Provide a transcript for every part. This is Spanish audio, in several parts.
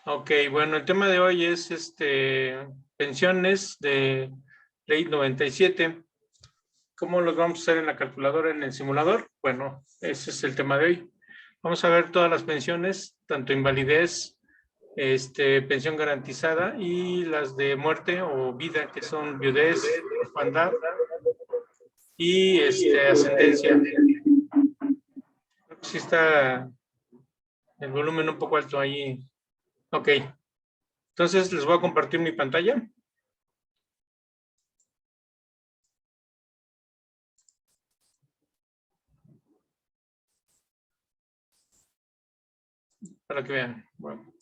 Ok, bueno, el tema de hoy es pensiones de ley 97. ¿Cómo los vamos a hacer en la calculadora, en el simulador? Bueno, ese es el tema de hoy. Vamos a ver todas las pensiones, tanto invalidez, pensión garantizada y las de muerte o vida, que son viudez, orfandad y ascendencia. Creo que sí está el volumen un poco alto ahí. Ok, entonces les voy a compartir mi pantalla. Para que vean. Bueno,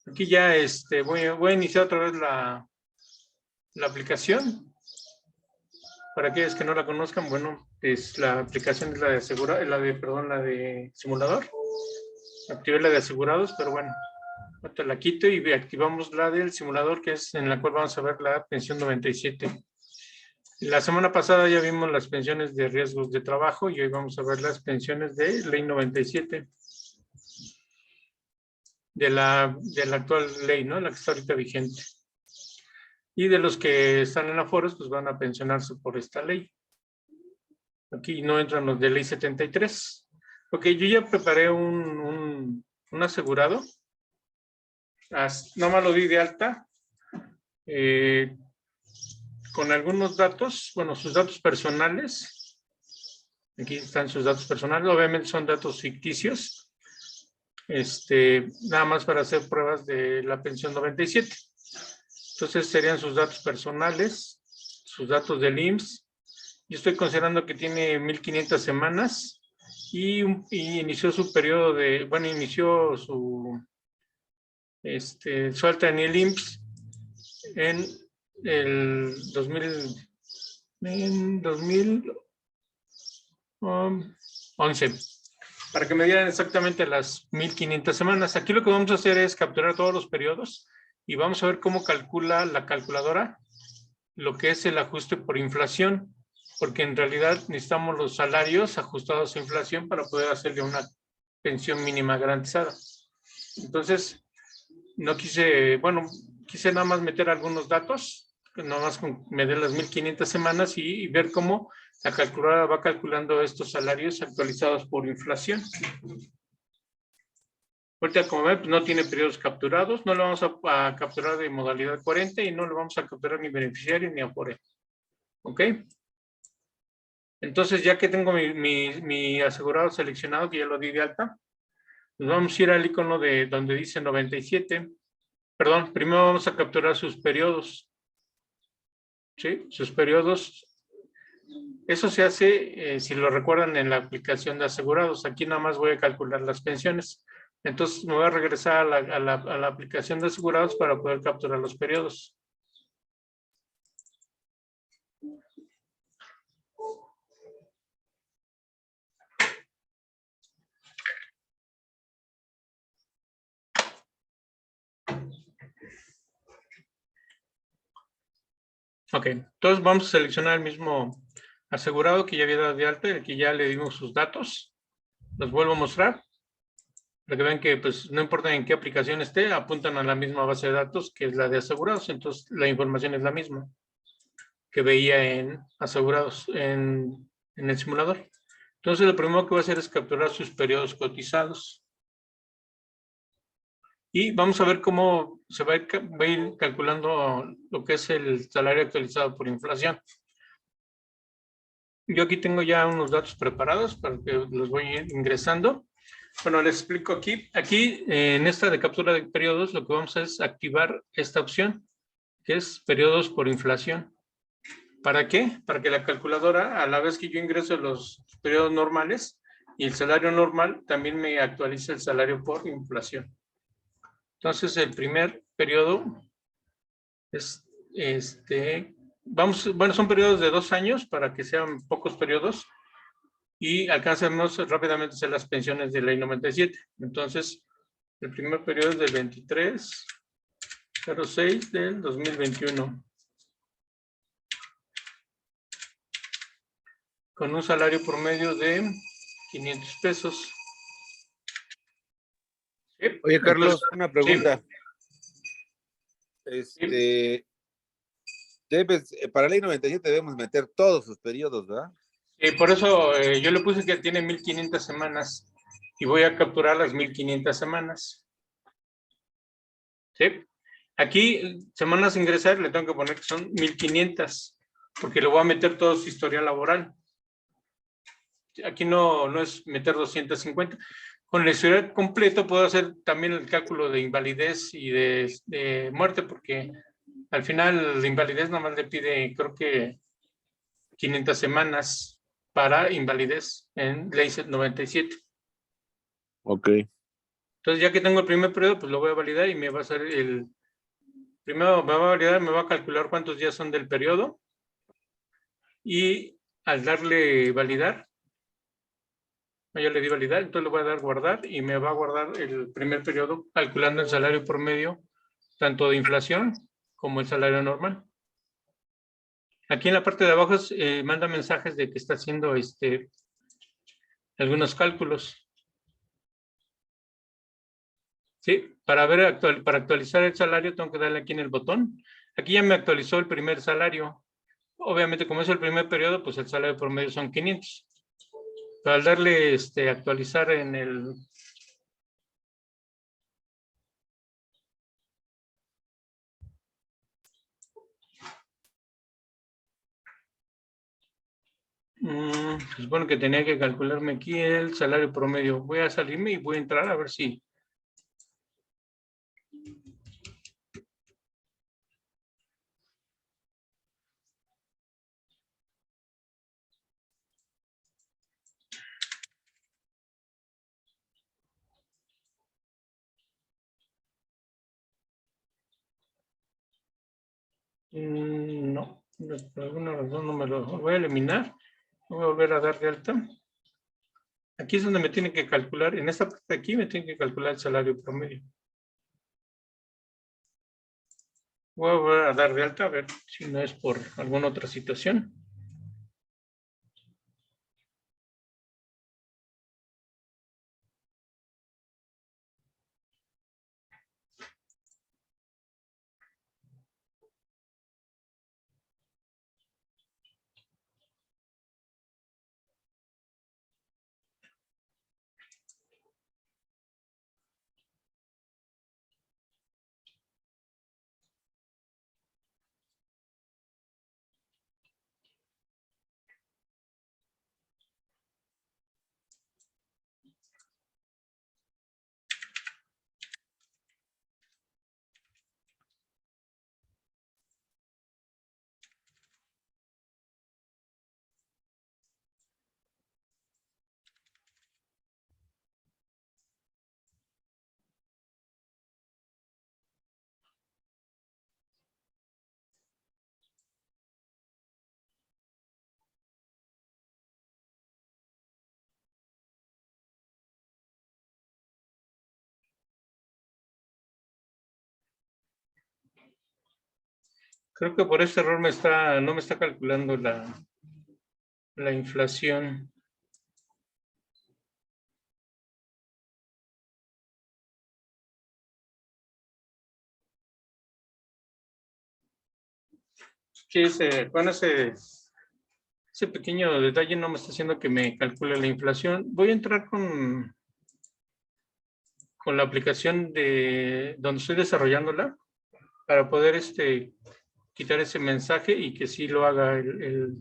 aquí ya voy a iniciar otra vez la aplicación. Para aquellos que no la conozcan, bueno, la aplicación es la de simulador. Activé la de asegurados, pero bueno, ahorita la quito y activamos la del simulador, que es en la cual vamos a ver la pensión 97. La semana pasada ya vimos las pensiones de riesgos de trabajo y hoy vamos a ver las pensiones de ley 97. De la actual ley, ¿no? La que está ahorita vigente. Y de los que están en aforos, pues van a pensionarse por esta ley. Aquí no entran los de ley 73. Ok, yo ya preparé un asegurado. Nada más lo di de alta. Con algunos datos, bueno, sus datos personales. Aquí están sus datos personales. Obviamente son datos ficticios. Nada más para hacer pruebas de la pensión 97. Entonces serían sus datos personales, sus datos del IMSS. Yo estoy considerando que tiene 1500 semanas y inició su periodo inició su alta en el IMSS en el 2011, para que me dieran exactamente las 1500 semanas. Aquí lo que vamos a hacer es capturar todos los periodos y vamos a ver cómo calcula la calculadora lo que es el ajuste por inflación, porque en realidad necesitamos los salarios ajustados a inflación para poder hacerle una pensión mínima garantizada. Entonces, quise nada más meter algunos datos, nada más me dé las 1500 semanas y ver cómo la calculadora va calculando estos salarios actualizados por inflación. Ahorita, como ven, no tiene periodos capturados, no lo vamos a capturar de modalidad 40 y no lo vamos a capturar ni beneficiario ni afore. ¿Ok? Entonces, ya que tengo mi asegurado seleccionado, que ya lo di de alta, nos vamos a ir al icono de donde dice 97. Perdón, primero vamos a capturar sus periodos. ¿Sí? Sus periodos. Eso se hace, si lo recuerdan, en la aplicación de asegurados. Aquí nada más voy a calcular las pensiones. Entonces, me voy a regresar a la aplicación de asegurados para poder capturar los periodos. Ok, entonces vamos a seleccionar el mismo asegurado que ya había dado de alta, el que ya le dimos sus datos. Los vuelvo a mostrar para que vean que pues no importa en qué aplicación esté, apuntan a la misma base de datos que es la de asegurados, entonces la información es la misma que veía en asegurados en el simulador. Entonces lo primero que voy a hacer es capturar sus periodos cotizados. Y vamos a ver cómo se va a ir calculando lo que es el salario actualizado por inflación. Yo aquí tengo ya unos datos preparados para que los voy ingresando. Bueno, les explico aquí. Aquí, en esta de captura de periodos, lo que vamos a hacer es activar esta opción, que es periodos por inflación. ¿Para qué? Para que la calculadora, a la vez que yo ingreso los periodos normales y el salario normal, también me actualice el salario por inflación. Entonces, el primer periodo es son periodos de 2 años para que sean pocos periodos y alcancemos rápidamente a hacer las pensiones de ley 97. Entonces, el primer periodo es del 23/06 del 2021. Con un salario promedio de 500 pesos. ¿Sí? Oye, Carlos, Entonces, una pregunta. Para ley 97 debemos meter todos sus periodos, ¿verdad? por eso yo le puse que tiene 1500 semanas y voy a capturar las 1500 semanas. ¿Sí? Aquí, semanas a ingresar, le tengo que poner que son 1500, porque le voy a meter todo su historial laboral. Aquí no es meter 250. Con el historial completo puedo hacer también el cálculo de invalidez y de muerte, porque al final la invalidez nomás le pide, creo que 500 semanas para invalidez en ley 97. Ok. Entonces, ya que tengo el primer periodo, pues lo voy a validar y me va a hacer primero me va a validar, me va a calcular cuántos días son del periodo y al darle validar, yo le di validar, entonces le voy a dar guardar y me va a guardar el primer periodo calculando el salario promedio, tanto de inflación como el salario normal. Aquí en la parte de abajo manda mensajes de que está haciendo algunos cálculos. Sí, para actualizar el salario tengo que darle aquí en el botón. Aquí ya me actualizó el primer salario. Obviamente, como es el primer periodo, pues el salario promedio son 500. Pero al darle actualizar en el... se supone que tenía que calcularme aquí el salario promedio. Voy a salirme y voy a entrar a ver si... no, por alguna razón no me lo voy a eliminar. Voy a volver a dar de alta. Aquí es donde me tienen que calcular, en esta parte de aquí me tienen que calcular el salario promedio. Voy a volver a dar de alta a ver si no es por alguna otra situación. Creo que por ese error no me está calculando la inflación. Sí, ese pequeño detalle no me está haciendo que me calcule la inflación. Voy a entrar con la aplicación de donde estoy desarrollándola para poder quitar ese mensaje y que sí lo haga el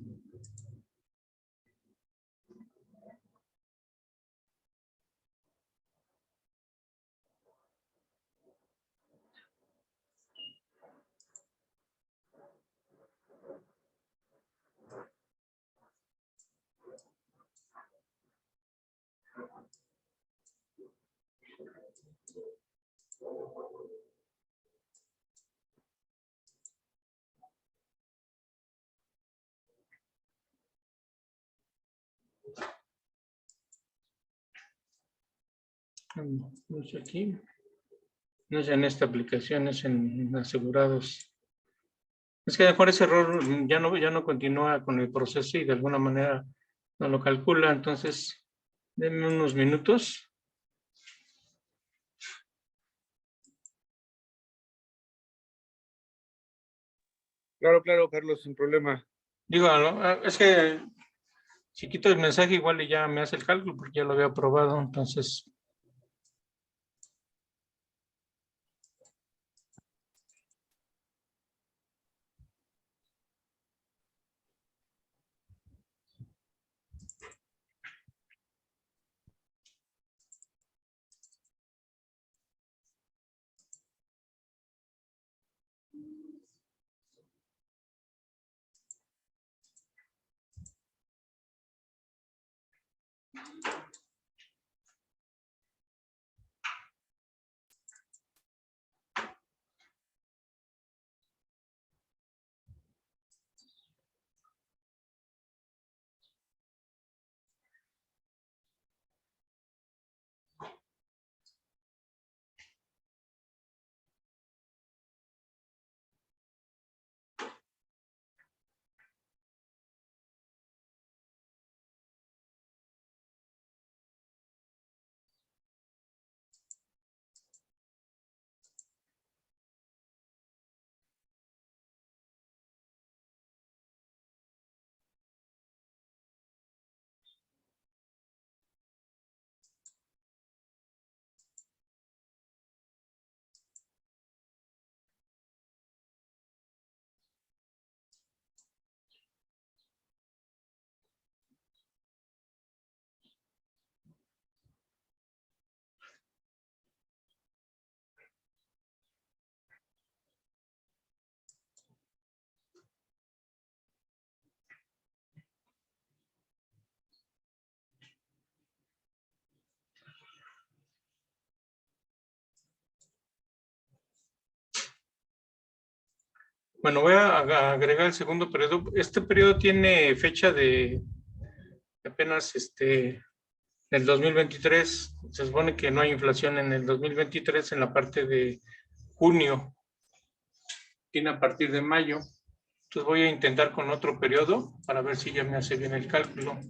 no es aquí, no es en esta aplicación, es en asegurados. Es que a lo mejor ese error ya no continúa con el proceso y de alguna manera no lo calcula, entonces denme unos minutos. Claro, claro, Carlos, sin problema. Digo, es que si quito el mensaje igual y ya me hace el cálculo porque ya lo había probado, entonces... Bueno, voy a agregar el segundo periodo. Este periodo tiene fecha de apenas del 2023. Se supone que no hay inflación en el 2023 en la parte de junio. Tiene a partir de mayo. Entonces voy a intentar con otro periodo para ver si ya me hace bien el cálculo.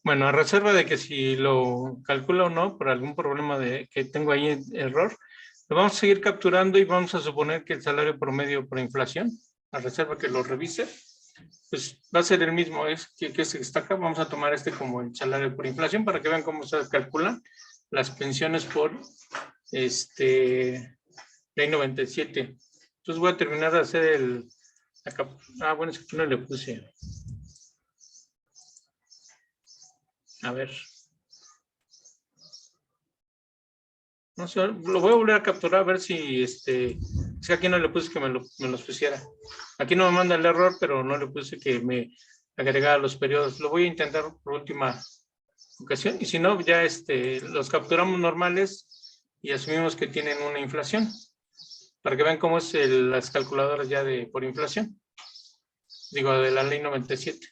Bueno, a reserva de que si lo calculo o no, por algún problema que tengo ahí error, lo vamos a seguir capturando y vamos a suponer que el salario promedio por inflación, a reserva que lo revise, pues va a ser el mismo, es que se destaca. Vamos a tomar como el salario por inflación para que vean cómo se calculan las pensiones por ley 97. Entonces voy a terminar de hacer bueno, es que aquí no le puse. A ver. No sé, lo voy a volver a capturar a ver si es que aquí no le puse que me los pusiera. Aquí no me manda el error, pero no le puse que me agregara los periodos. Lo voy a intentar por última ocasión y si no, ya los capturamos normales y asumimos que tienen una inflación para que vean cómo es las calculadoras ya por inflación. Digo, de la ley 97.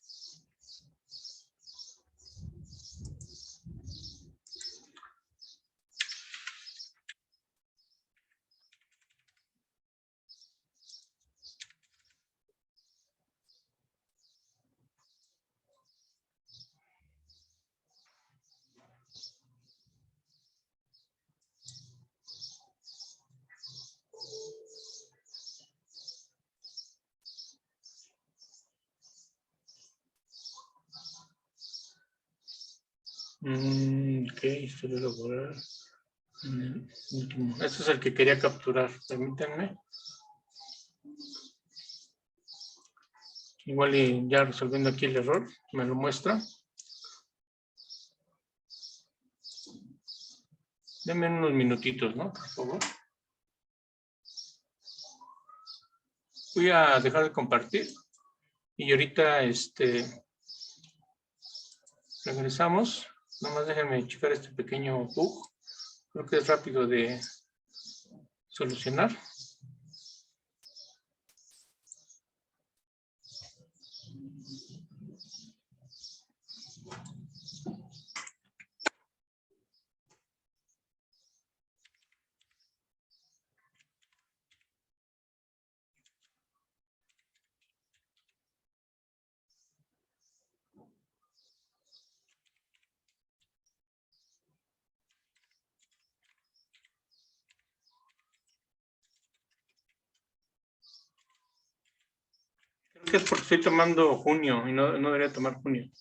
Ok, historia laboral. Este es el que quería capturar. Permítanme. Igual y ya resolviendo aquí el error, me lo muestra. Denme unos minutitos, ¿no? Por favor. Voy a dejar de compartir y ahorita regresamos. Nada más déjenme checar este pequeño bug. Creo que es rápido de solucionar. Creo que es porque estoy tomando junio y no debería tomar junio.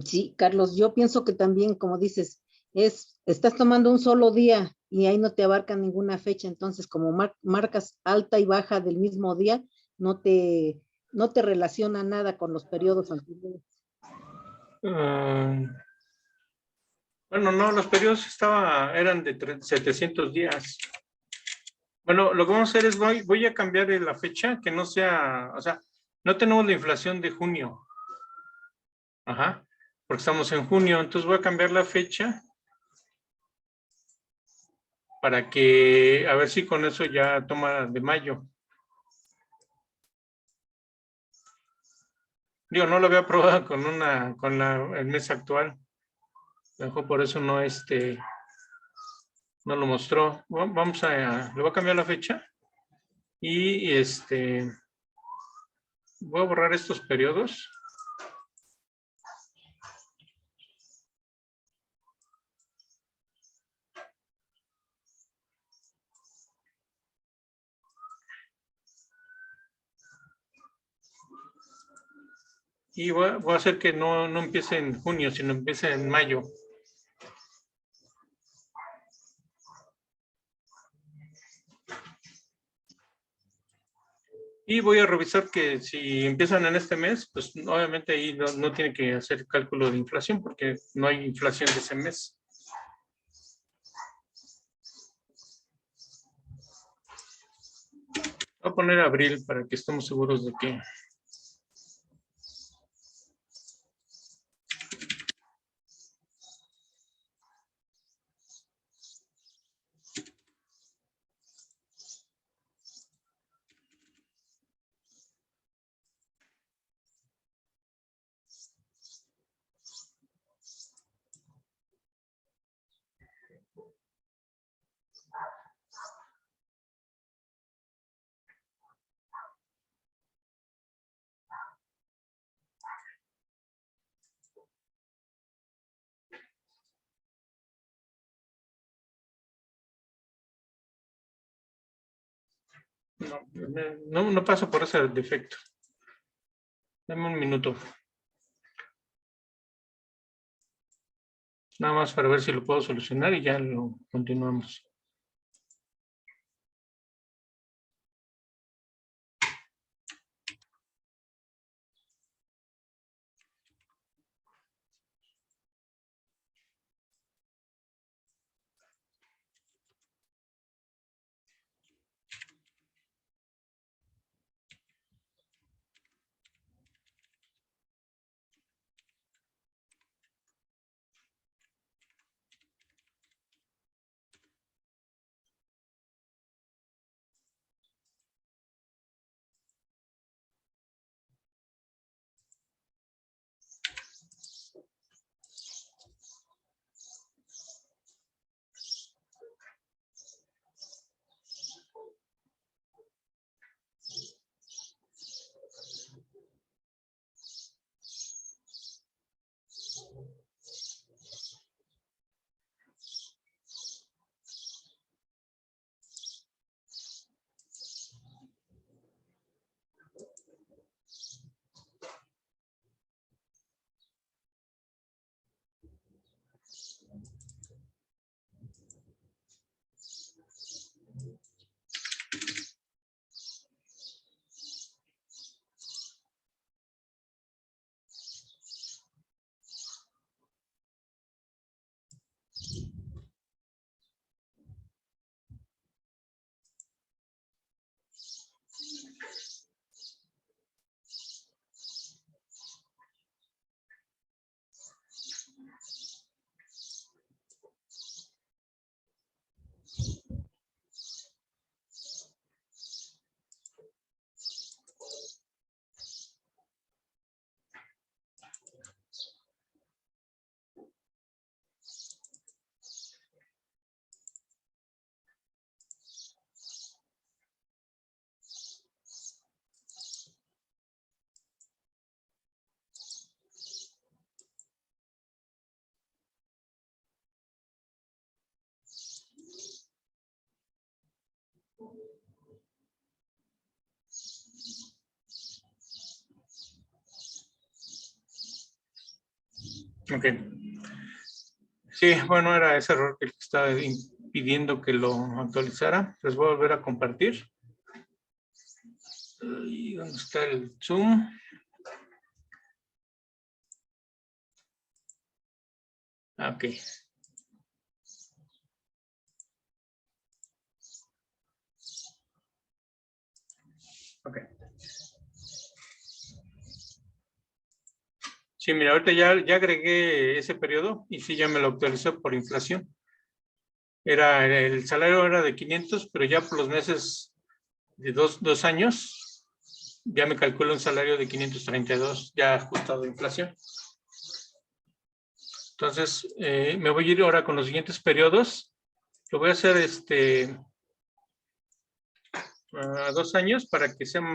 Sí, Carlos, yo pienso que también, como dices, estás tomando un solo día y ahí no te abarca ninguna fecha, entonces como marcas alta y baja del mismo día, no te relaciona nada con los periodos anteriores. Bueno, no, los periodos eran de 700 días. Bueno, lo que vamos a hacer es voy a cambiar la fecha, que no sea, o sea, no tenemos la inflación de junio. Ajá, porque estamos en junio, entonces voy a cambiar la fecha para que, a ver si con eso ya toma de mayo. Digo, no lo había probado con el mes actual. A lo mejor por eso no lo mostró. Vamos le voy a cambiar la fecha y voy a borrar estos periodos. Y voy a hacer que no empiece en junio, sino empiece en mayo. Y voy a revisar que si empiezan en este mes, pues obviamente ahí no tiene que hacer cálculo de inflación porque no hay inflación de ese mes. Voy a poner abril para que estemos seguros de que... No paso por ese defecto. Dame un minuto. Nada más para ver si lo puedo solucionar y ya lo continuamos. Ok. Sí, bueno, era ese error que estaba impidiendo que lo actualizara. Les voy a volver a compartir. ¿Y dónde está el Zoom? Ok. Ok. Sí, mira, ahorita ya agregué ese periodo y sí, ya me lo actualizó por inflación. El salario era de 500, pero ya por los meses de dos años, ya me calcula un salario de 532, ya ajustado a inflación. Entonces, me voy a ir ahora con los siguientes periodos. Lo voy a hacer a 2 años para que sean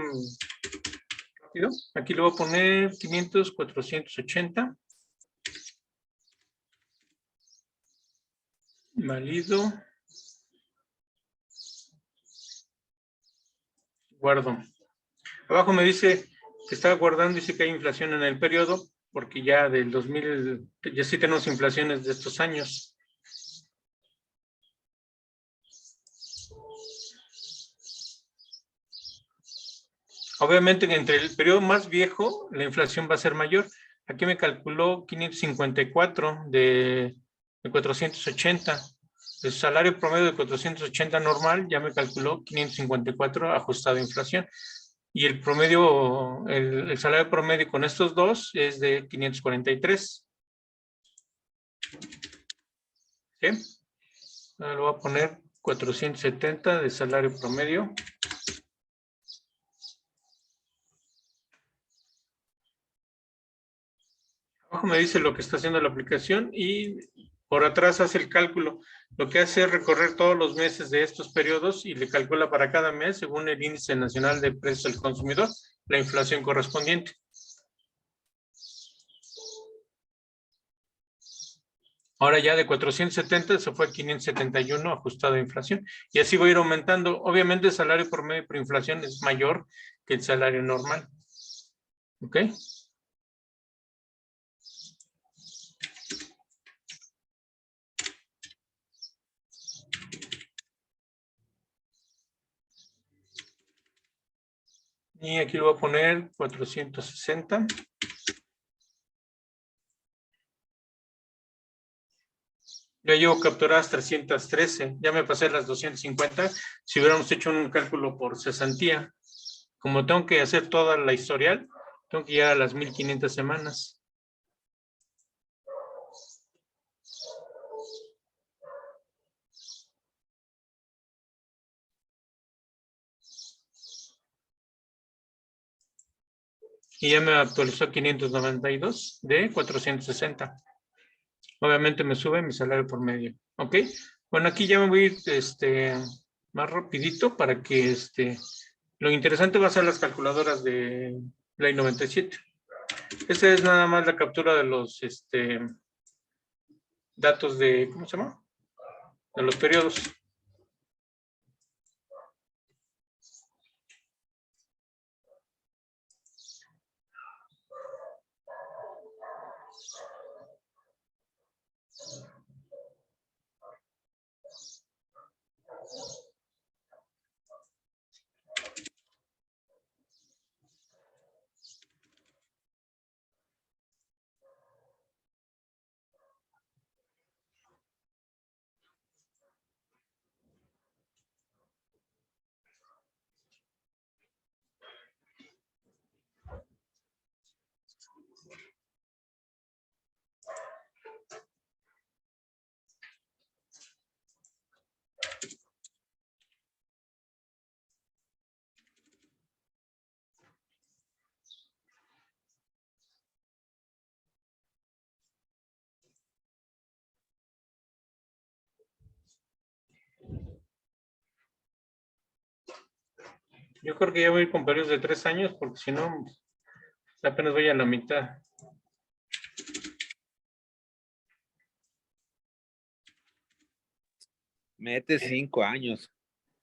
rápido. Aquí le voy a poner 500, 480. Válido. Guardo. Abajo me dice que está guardando, dice que hay inflación en el periodo, porque ya del 2000, ya sí tenemos inflaciones de estos años. Obviamente, entre el periodo más viejo, la inflación va a ser mayor. Aquí me calculó 554 de 480. El salario promedio de 480 normal ya me calculó 554 ajustado a inflación. Y el promedio, el salario promedio con estos dos es de 543. ¿Sí? Ahora lo voy a poner 470 de salario promedio. Abajo me dice lo que está haciendo la aplicación y por atrás hace el cálculo. Lo que hace es recorrer todos los meses de estos periodos y le calcula para cada mes, según el índice nacional de precios del consumidor, la inflación correspondiente. Ahora ya de 470 se fue a 571 ajustado a inflación. Y así voy a ir aumentando. Obviamente el salario promedio por inflación es mayor que el salario normal. ¿Ok? Y aquí lo voy a poner 460. Ya llevo capturadas 313. Ya me pasé las 250. Si hubiéramos hecho un cálculo por cesantía, como tengo que hacer toda la historial, tengo que llegar a las 1500 semanas. Y ya me actualizó 592 de 460. Obviamente me sube mi salario por medio. ¿Ok? Bueno, aquí ya me voy a ir más rapidito para que lo interesante va a ser las calculadoras de Ley 97. Esta es nada más la captura de los datos de, ¿cómo se llama? De los periodos. Yo creo que ya voy a ir con periodos de 3 años, porque si no, apenas voy a la mitad. Mete 5 años.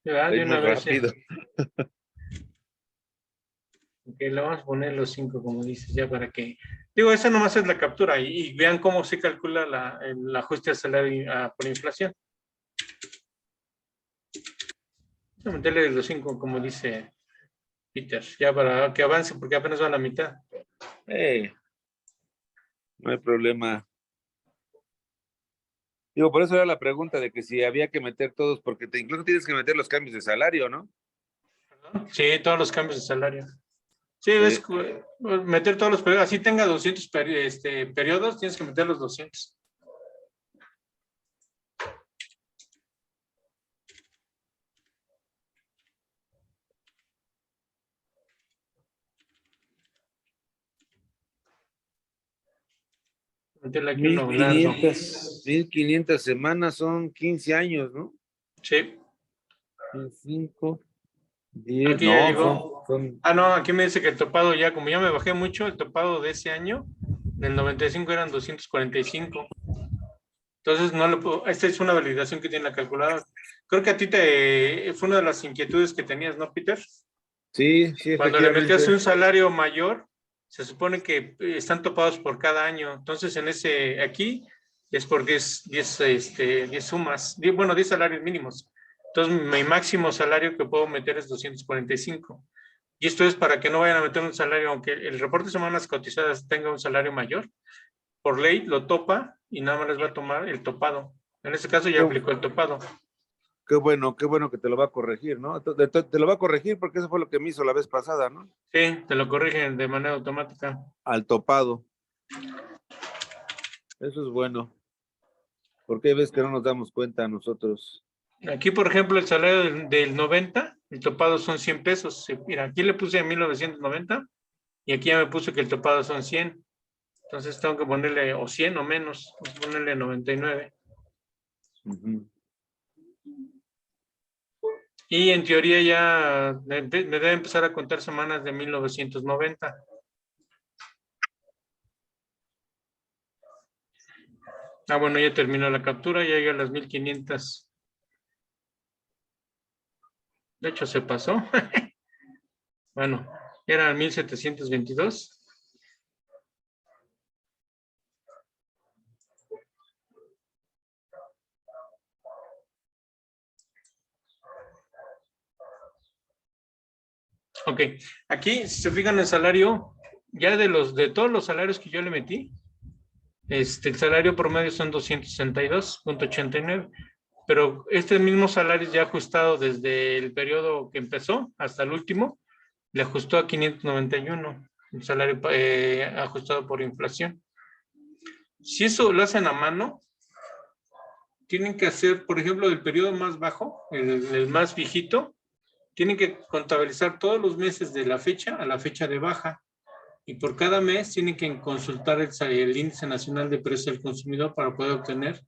Ya, de Es muy una vez. rápido. Ok, le vamos a poner los 5, como dices, ya para que... Digo, esa nomás es la captura y vean cómo se calcula el ajuste al salario por inflación. Voy a meterle los 5, como dice Peter, ya para que avance, porque apenas va a la mitad. No hay problema. Digo, por eso era la pregunta de que si había que meter todos, porque incluso tienes que meter los cambios de salario, ¿no? Sí, todos los cambios de salario. Sí, ves, meter todos los periodos, así tenga 200 periodos, tienes que meter los 200. Meterle aquí uno largo. 1500 semanas son 15 años, ¿no? Sí. 5, 10, Aquí ya no, llegó. Ah, no, aquí me dice que el topado ya, como ya me bajé mucho, el topado de ese año, del 95 eran 245. Entonces, no lo puedo, esta es una validación que tiene la calculadora. Creo que a ti fue una de las inquietudes que tenías, ¿no, Peter? Sí, sí, Cuando le metías efectivamente. un salario mayor, se supone que están topados por cada año. Entonces, en ese aquí es porque es 10 sumas, 10 salarios mínimos. Entonces, mi máximo salario que puedo meter es 245. Y esto es para que no vayan a meter un salario, aunque el reporte de semanas cotizadas tenga un salario mayor, por ley lo topa y nada más les va a tomar el topado. En este caso ya aplicó el topado. Qué bueno que te lo va a corregir, ¿no? Te lo va a corregir porque eso fue lo que me hizo la vez pasada, ¿no? Sí, te lo corrigen de manera automática. Al topado. Eso es bueno. Porque hay veces que no nos damos cuenta nosotros. Aquí, por ejemplo, el salario del 90, el topado son 100 pesos. Mira, aquí le puse 1990 y aquí ya me puse que el topado son 100. Entonces tengo que ponerle o 100 o menos, vamos a ponerle 99. Y en teoría ya me debe empezar a contar semanas de 1990. Ah, bueno, ya terminó la captura, ya llega a las 1500. De hecho, se pasó. Bueno, eran 1722. Ok, aquí si se fijan el salario, ya de todos los salarios que yo le metí, el salario promedio son 262.89, pero este mismo salario ya ajustado desde el periodo que empezó hasta el último, le ajustó a 591, el salario ajustado por inflación. Si eso lo hacen a mano, tienen que hacer, por ejemplo, el periodo más bajo, el más viejito, tienen que contabilizar todos los meses de la fecha a la fecha de baja. Y por cada mes tienen que consultar el índice nacional de precios del consumidor para poder obtener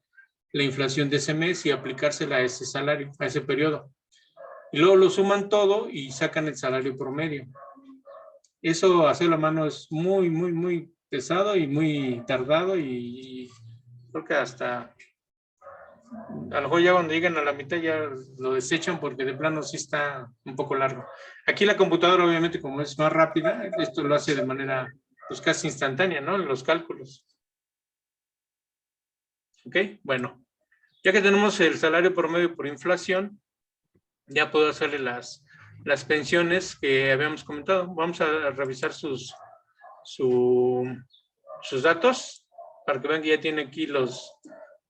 la inflación de ese mes y aplicársela a ese salario, a ese periodo. Y luego lo suman todo y sacan el salario promedio. Eso, hacerlo a mano, es muy, muy, muy pesado y muy tardado y creo que hasta a lo mejor ya cuando lleguen a la mitad ya lo desechan porque de plano sí está un poco largo. Aquí la computadora, obviamente, como es más rápida, esto lo hace de manera pues casi instantánea, ¿no? Los cálculos. Ok, bueno. Ya que tenemos el salario promedio por inflación, ya puedo hacerle las pensiones que habíamos comentado. Vamos a revisar sus datos para que vean que ya tiene aquí los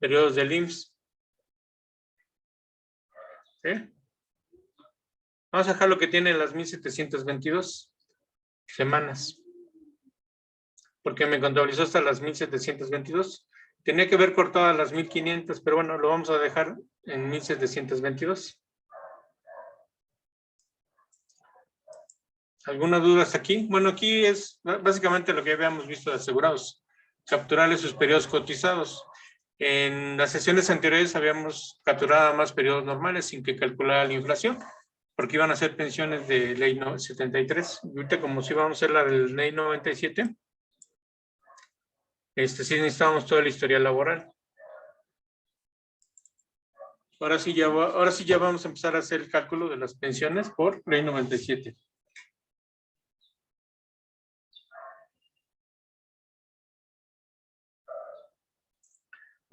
periodos del IMSS. ¿Sí? Vamos a dejar lo que tiene las 1722 semanas. Porque me contabilizó hasta las 1722. Tenía que haber cortado las 1500, pero bueno, lo vamos a dejar en 1722. ¿Alguna duda hasta aquí? Bueno, aquí es básicamente lo que habíamos visto de asegurados. Capturarle sus periodos cotizados. En las sesiones anteriores habíamos capturado más periodos normales sin que calculara la inflación, porque iban a ser pensiones de ley 73. Y ahorita, como si vamos a hacer la de ley 97, sí necesitamos toda la historial laboral. Ahora sí ya vamos a empezar a hacer el cálculo de las pensiones por ley 97.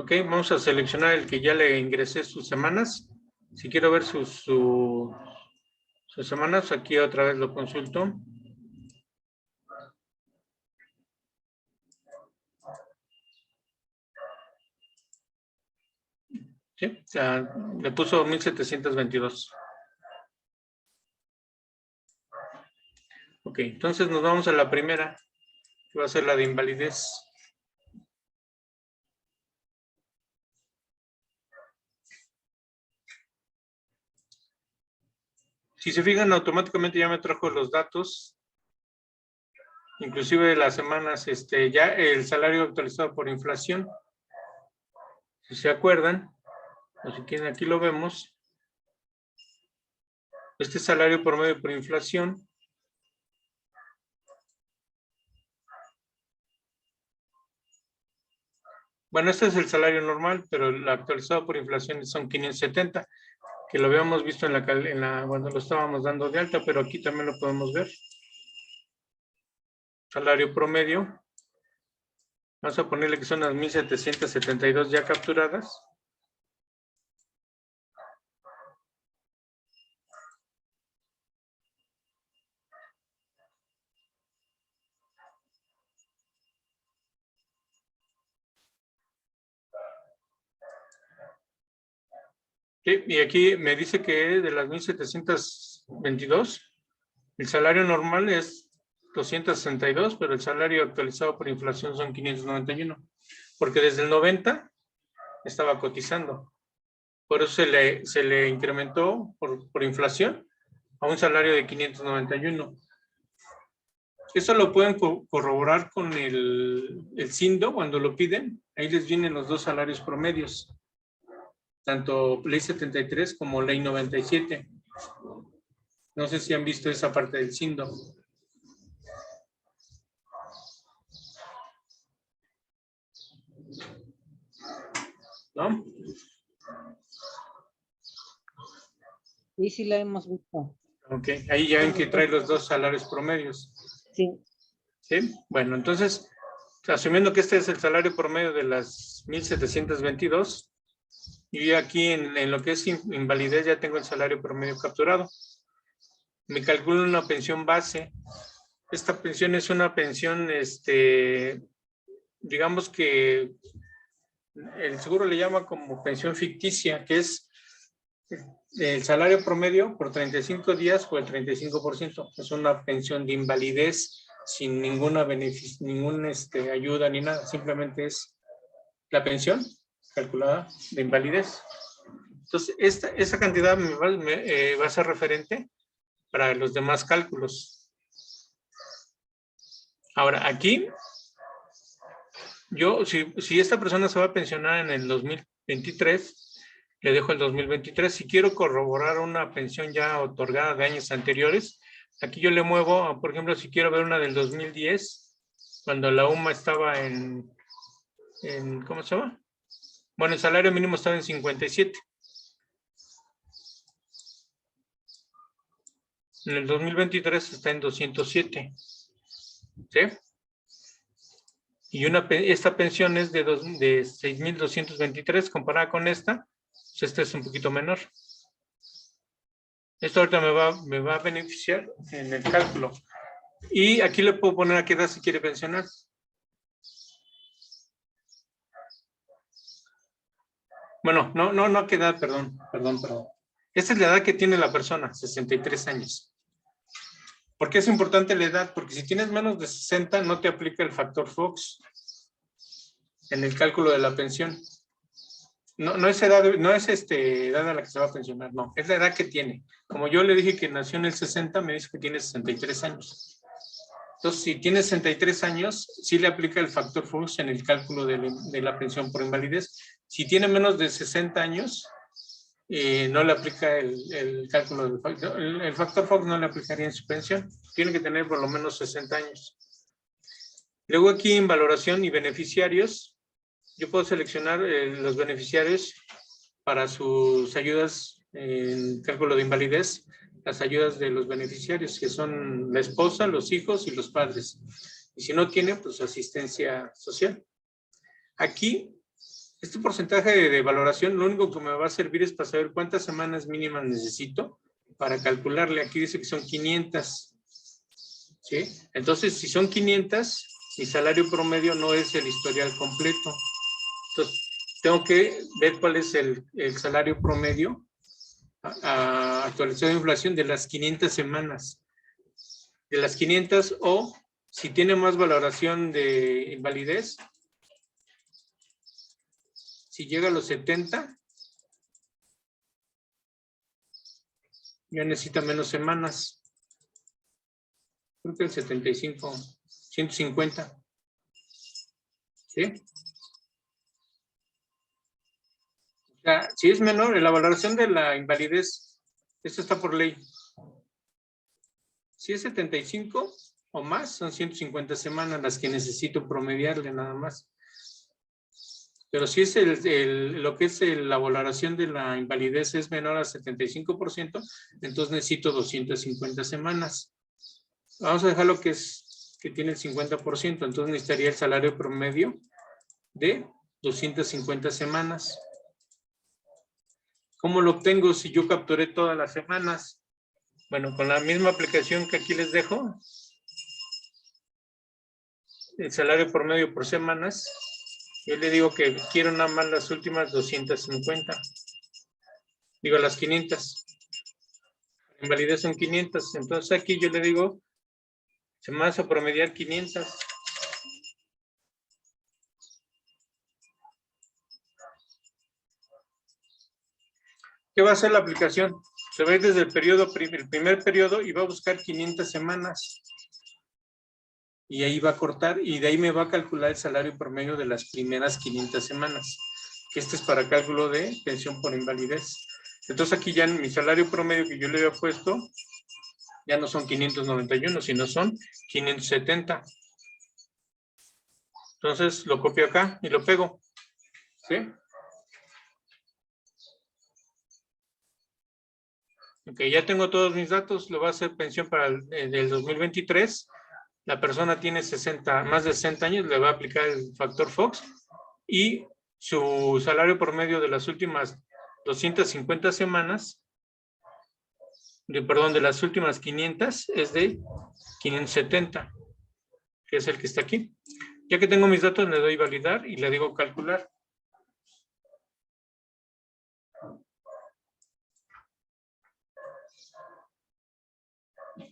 Ok, vamos a seleccionar el que ya le ingresé sus semanas. Si quiero ver sus semanas, aquí otra vez lo consulto. Sí, o sea, le puso 1722. Ok, entonces nos vamos a la primera, que va a ser la de invalidez. Si se fijan, automáticamente ya me trajo los datos, inclusive las semanas, ya el salario actualizado por inflación. Si se acuerdan, o si quieren, aquí lo vemos. Este salario promedio por inflación. Bueno, este es el salario normal, pero el actualizado por inflación son 570, que lo habíamos visto cuando lo estábamos dando de alta, pero aquí también lo podemos ver. Salario promedio. Vamos a ponerle que son las 1772 ya capturadas. Sí, y aquí me dice que de las 1722, el salario normal es 262, pero el salario actualizado por inflación son 591, porque desde el 90 estaba cotizando. Por eso se le incrementó por inflación a un salario de 591. Eso lo pueden corroborar con el SINDO cuando lo piden. Ahí les vienen los dos salarios promedios, tanto Ley 73 como Ley 97. No sé si han visto esa parte del SINDO. ¿No? Sí, sí la hemos visto. Ok, ahí ya ven que trae los dos salarios promedios. Sí. ¿Sí? Bueno, entonces, asumiendo que este es el salario promedio de las 1722, y aquí en lo que es invalidez ya tengo el salario promedio capturado. Me calculo una pensión base. Esta pensión es una pensión, digamos que el seguro le llama como pensión ficticia, que es el salario promedio por 35 días o el 35%. Es una pensión de invalidez sin ninguna beneficio, ninguna ayuda ni nada. Simplemente es la pensión calculada de invalidez. Entonces, esta cantidad va a ser referente para los demás cálculos. Ahora, aquí, yo, si esta persona se va a pensionar en el 2023, le dejo el 2023. Si quiero corroborar una pensión ya otorgada de años anteriores, aquí yo le muevo, por ejemplo, si quiero ver una del 2010, cuando la UMA estaba en ¿cómo se llama? Bueno, el salario mínimo estaba en 57. En el 2023 está en 207. ¿Sí? Y esta pensión es de 6,223 comparada con esta, pues esta es un poquito menor. Esto ahorita me va a beneficiar en el cálculo. Y aquí le puedo poner a qué edad se quiere pensionar. Bueno, no a qué edad, perdón. Esta es la edad que tiene la persona, 63 años. ¿Por qué es importante la edad? Porque si tienes menos de 60, no te aplica el factor Fox en el cálculo de la pensión. No es edad, edad a la que se va a pensionar, no, es la edad que tiene. Como yo le dije que nació en el 60, me dice que tiene 63 años. Entonces, si tiene 63 años, sí le aplica el factor Fox en el cálculo de la pensión por invalidez. Si tiene menos de 60 años, no le aplica el cálculo del factor. El factor Fox no le aplicaría en su pensión. Tiene que tener por lo menos 60 años. Luego aquí en valoración y beneficiarios, yo puedo seleccionar los beneficiarios para sus ayudas en cálculo de invalidez, las ayudas de los beneficiarios, que son la esposa, los hijos y los padres. Y si no tiene, pues asistencia social. Aquí Este porcentaje de valoración, lo único que me va a servir es para saber cuántas semanas mínimas necesito para calcularle. Aquí dice que son 500. ¿Sí? Entonces, si son 500, mi salario promedio no es el historial completo. Entonces, tengo que ver cuál es el salario promedio actualizado de inflación de las 500 semanas. De las 500, o si tiene más valoración de invalidez, si llega a los 70, ya necesita menos semanas. Creo que el 75, 150. ¿Sí? O sea, si es menor, la valoración de la invalidez, esto está por ley. Si es 75 o más, son 150 semanas las que necesito promediarle nada más. Pero si es lo que es la valoración de la invalidez es menor al 75%, entonces necesito 250 semanas. Vamos a dejarlo que tiene el 50%, entonces necesitaría el salario promedio de 250 semanas. ¿Cómo lo obtengo si yo capturé todas las semanas? Bueno, con la misma aplicación que aquí les dejo, el salario promedio por semanas, yo le digo que quiero nada más las últimas 250. Digo las 500. La invalidez son 500, entonces aquí yo le digo, se me hace promediar 500. ¿Qué va a hacer la aplicación? Se va a ir desde el primer periodo y va a buscar 500 semanas. Y ahí va a cortar y de ahí me va a calcular el salario promedio de las primeras 500 semanas. Que este es para cálculo de pensión por invalidez. Entonces aquí ya en mi salario promedio que yo le había puesto, ya no son 591, sino son 570. Entonces lo copio acá y lo pego. ¿Sí? Ok, ya tengo todos mis datos. Lo voy a hacer pensión para el 2023. La persona tiene más de 60 años, le va a aplicar el factor Fox y su salario promedio de las últimas 250 semanas, de las últimas 500 es de 570, que es el que está aquí. Ya que tengo mis datos, le doy validar y le digo calcular.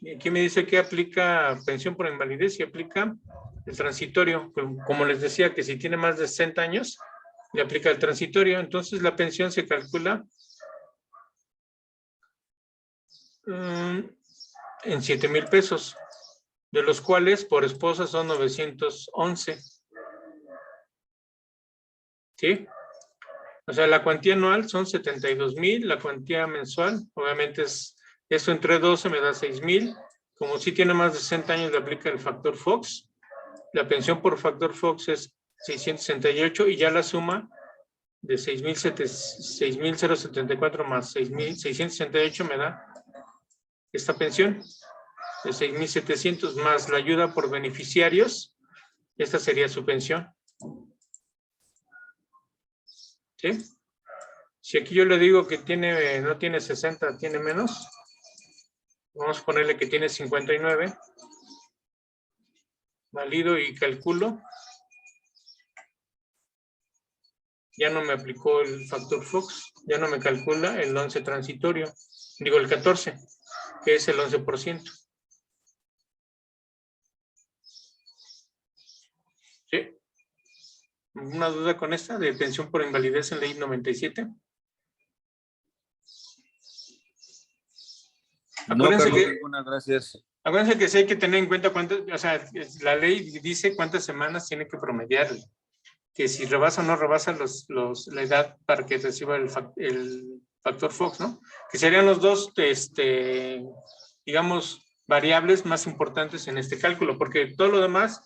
Y aquí me dice que aplica pensión por invalidez y aplica el transitorio. Como les decía, que si tiene más de 60 años, le aplica el transitorio. Entonces la pensión se calcula en 7,000 pesos, de los cuales por esposa son 911. ¿Sí? O sea, la cuantía anual son 72,000, la cuantía mensual, obviamente eso entre 12 me da 6,000. Como si tiene más de 60 años, le aplica el factor Fox. La pensión por factor Fox es 668 y ya la suma de 6,074 más 6,668 me da esta pensión de 6,700 más la ayuda por beneficiarios. Esta sería su pensión. ¿Sí? Si aquí yo le digo que no tiene 60, tiene menos, vamos a ponerle que tiene 59. Valido y calculo. Ya no me aplicó el factor Fox, ya no me calcula el 11 transitorio, digo el 14, que es el 11%. ¿Sí? ¿Una duda con esta de pensión por invalidez en ley 97? No, Carlos, ninguna, gracias. Acuérdense que sí hay que tener en cuenta o sea, la ley dice cuántas semanas tiene que promediar, que si rebasa o no rebasa la edad para que reciba el factor Fox, ¿no? Que serían los dos, digamos, variables más importantes en este cálculo, porque todo lo demás,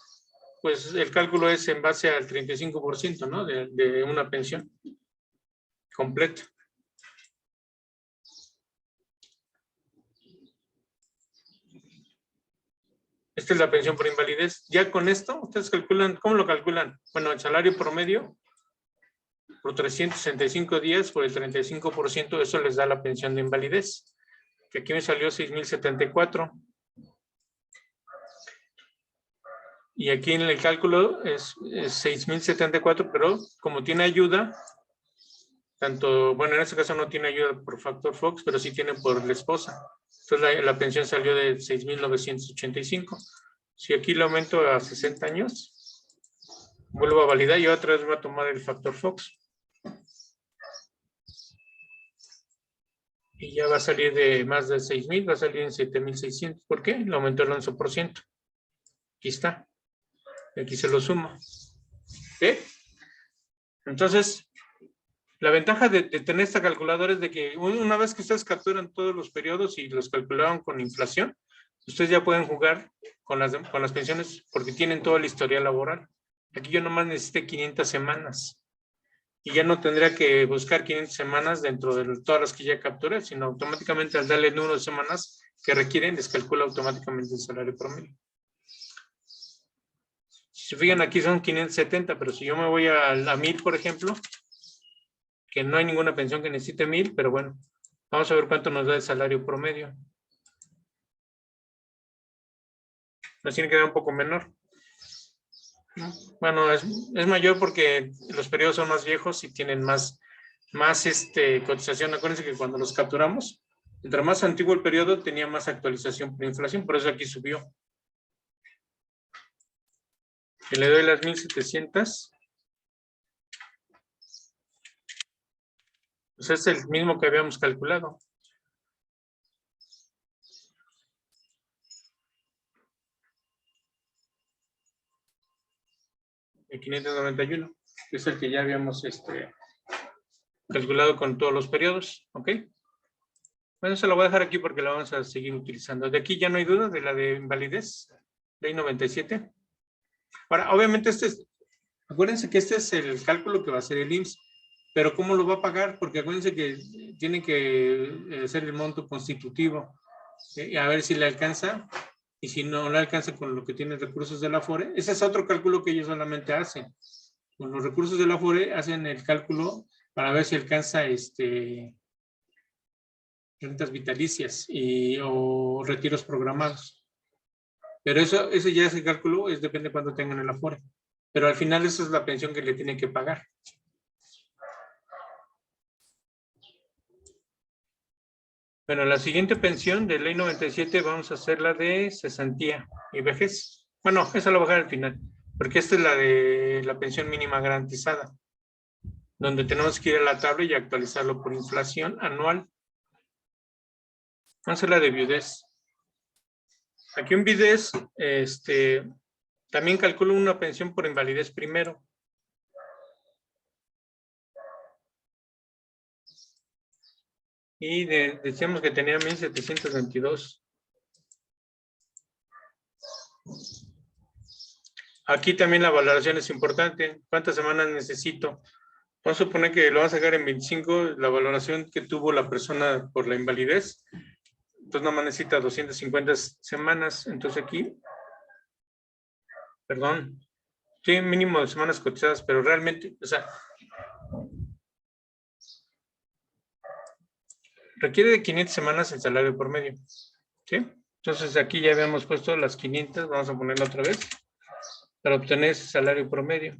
pues el cálculo es en base al 35%, ¿no? De una pensión completa. Esta es la pensión por invalidez. Ya con esto, ustedes calculan, ¿cómo lo calculan? Bueno, el salario promedio por 365 días, por el 35%, eso les da la pensión de invalidez, que aquí me salió 6,074. Y aquí en el cálculo es 6,074, pero como tiene ayuda, tanto, bueno, en este caso no tiene ayuda por factor Fox, pero sí tiene por la esposa. Entonces la pensión salió de 6,985. Si aquí lo aumento a 60 años, vuelvo a validar y otra vez voy a tomar el factor Fox. Y ya va a salir de más de 6,000, va a salir en 7,600. ¿Por qué? Lo aumentó el 11%. Aquí está. Aquí se lo sumo. ¿Sí? Entonces, la ventaja de tener esta calculadora es de que una vez que ustedes capturan todos los periodos y los calcularon con inflación, ustedes ya pueden jugar con las pensiones porque tienen todo el historial laboral. Aquí yo nomás necesité 500 semanas. Y ya no tendría que buscar 500 semanas dentro de todas las que ya capturé, sino automáticamente al darle el número de semanas que requieren, les calcula automáticamente el salario promedio. Si se fijan, aquí son 570, pero si yo me voy a 1,000, por ejemplo, que no hay ninguna pensión que necesite 1,000, pero bueno, vamos a ver cuánto nos da el salario promedio. Nos tiene que dar un poco menor. Bueno, es mayor porque los periodos son más viejos y tienen más cotización. Acuérdense que cuando los capturamos, entre más antiguo el periodo, tenía más actualización por inflación, por eso aquí subió. Y le doy las 1,700. Pues es el mismo que habíamos calculado. El 591, que es el que ya habíamos calculado con todos los periodos, ¿ok? Bueno, se lo voy a dejar aquí porque la vamos a seguir utilizando. De aquí ya no hay duda de la de invalidez, ley 97. Ahora, obviamente acuérdense que este es el cálculo que va a hacer el IMSS, pero ¿cómo lo va a pagar? Porque acuérdense que tiene que ser el monto constitutivo, a ver si le alcanza. Y si no le alcanza con lo que tiene recursos de la Afore, ese es otro cálculo que ellos solamente hacen. Con los recursos de la Afore hacen el cálculo para ver si alcanza rentas vitalicias o retiros programados. Pero ese ya ese cálculo depende de cuánto tengan el Afore. Pero al final esa es la pensión que le tienen que pagar. Bueno, la siguiente pensión de ley 97 vamos a hacer la de cesantía y vejez. Bueno, esa la voy a dejar al final, porque esta es la de la pensión mínima garantizada, donde tenemos que ir a la tabla y actualizarlo por inflación anual. Vamos a hacer la de viudez. Aquí en viudez, también calculo una pensión por invalidez primero. Y decíamos que tenía 1,722. Aquí también la valoración es importante. ¿Cuántas semanas necesito? Vamos a suponer que lo vamos a sacar en 25, la valoración que tuvo la persona por la invalidez. Entonces nomás necesita 250 semanas. Entonces aquí, perdón, sí, mínimo de semanas cotizadas, pero realmente, o sea, requiere de 500 semanas el salario por medio. ¿Sí? Entonces aquí ya habíamos puesto las 500, vamos a ponerlo otra vez, para obtener ese salario promedio.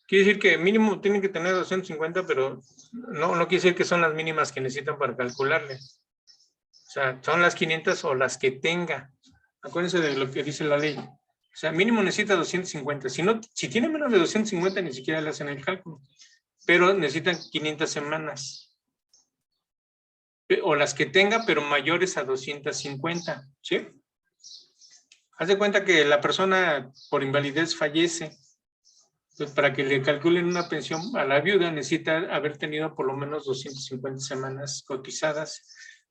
Quiere decir que mínimo tienen que tener 250, pero no quiere decir que son las mínimas que necesitan para calcularle. O sea, son las 500 o las que tenga. Acuérdense de lo que dice la ley. O sea, mínimo necesita 250. Si tiene menos de 250, ni siquiera le hacen el cálculo. Pero necesitan 500 semanas. O las que tenga, pero mayores a 250. ¿Sí? Haz de cuenta que la persona por invalidez fallece. Entonces, para que le calculen una pensión a la viuda, necesita haber tenido por lo menos 250 semanas cotizadas,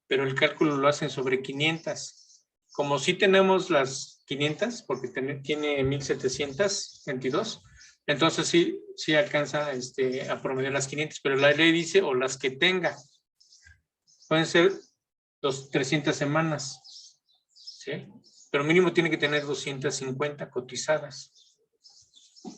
pero el cálculo lo hacen sobre 500. Como sí tenemos las 500, porque tiene 1,722, entonces sí alcanza a promediar las 500, pero la ley dice o las que tenga. Pueden ser 300 semanas. ¿Sí? Pero mínimo tiene que tener 250 cotizadas.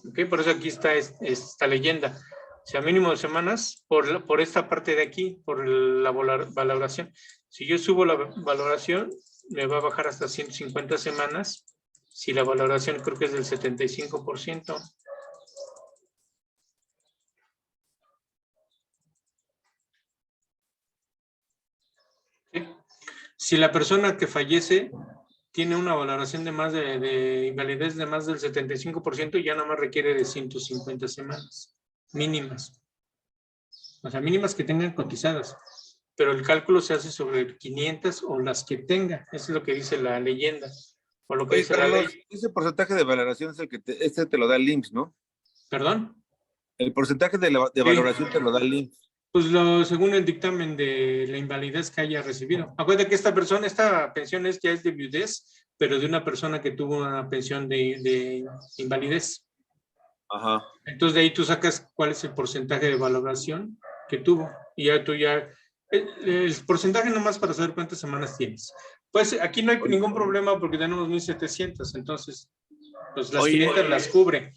¿Ok? Por eso aquí está esta leyenda. O sea, mínimo de semanas por esta parte de aquí, por la valoración. Si yo subo la valoración, me va a bajar hasta 150 semanas. Si la valoración creo que es del 75%. ¿Sí? Si la persona que fallece tiene una valoración de más de invalidez de más del 75%, ya nada más requiere de 150 semanas mínimas. O sea, mínimas que tengan cotizadas. Pero el cálculo se hace sobre 500 o las que tenga. Eso es lo que dice la leyenda. O lo que Oye, dice Carlos, la ley. ese porcentaje de valoración es el que te lo da el IMSS, ¿no? ¿Perdón? El porcentaje de valoración te lo da el IMSS. Pues según el dictamen de la invalidez que haya recibido. Acuérdate que esta pensión ya es de viudez, pero de una persona que tuvo una pensión de invalidez. Ajá. Entonces de ahí tú sacas cuál es el porcentaje de valoración que tuvo. Y ya el porcentaje nomás para saber cuántas semanas tienes. Pues aquí no hay ningún problema porque tenemos 1,700, entonces pues las 500 las cubre.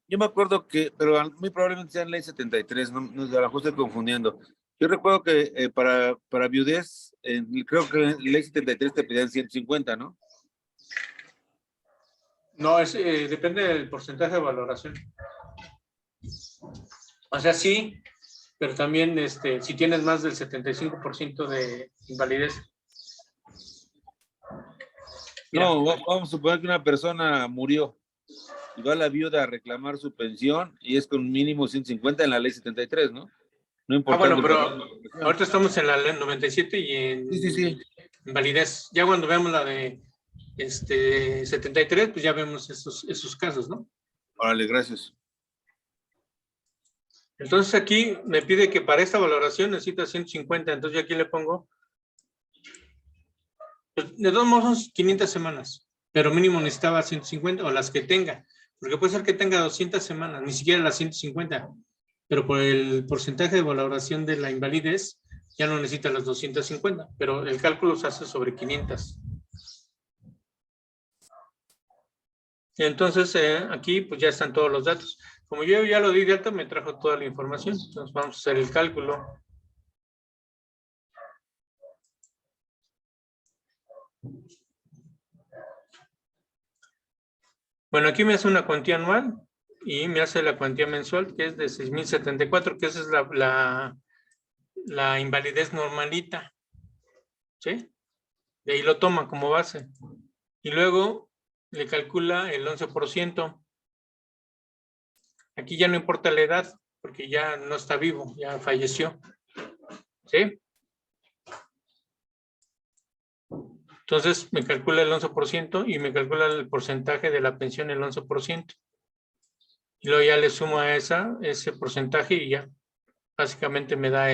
Yo me acuerdo que, pero muy probablemente sea en ley 73, no, a lo mejor estoy confundiendo. Yo recuerdo que para viudez, creo que en ley 73 te pedían 150, ¿no? No, depende del porcentaje de valoración. O sea, sí, pero también si tienes más del 75% de invalidez. Mira. No, vamos a suponer que una persona murió y va la viuda a reclamar su pensión y es con mínimo 150 en la ley 73, ¿no? No importa. Bueno, pero ahorita estamos en la ley 97 y en Sí. invalidez. Ya cuando veamos la de 73, pues ya vemos esos casos, ¿no? Órale, gracias. Entonces aquí me pide que para esta valoración necesita 150, entonces yo aquí le pongo, pues, de todos modos son 500 semanas, pero mínimo necesitaba 150 o las que tenga, porque puede ser que tenga 200 semanas, ni siquiera las 150, pero por el porcentaje de valoración de la invalidez ya no necesita las 250, pero el cálculo se hace sobre 500. Y entonces aquí pues ya están todos los datos. Como yo ya lo di de alta, me trajo toda la información. Entonces vamos a hacer el cálculo. Bueno, aquí me hace una cuantía anual y me hace la cuantía mensual, que es de 6,074, que esa es la invalidez normalita. ¿Sí? De ahí lo toma como base. Y luego le calcula el 11%. Aquí ya no importa la edad, porque ya no está vivo, ya falleció. ¿Sí? Entonces me calcula el 11% y me calcula el porcentaje de la pensión el 11%. Y luego ya le sumo a ese porcentaje y ya básicamente me da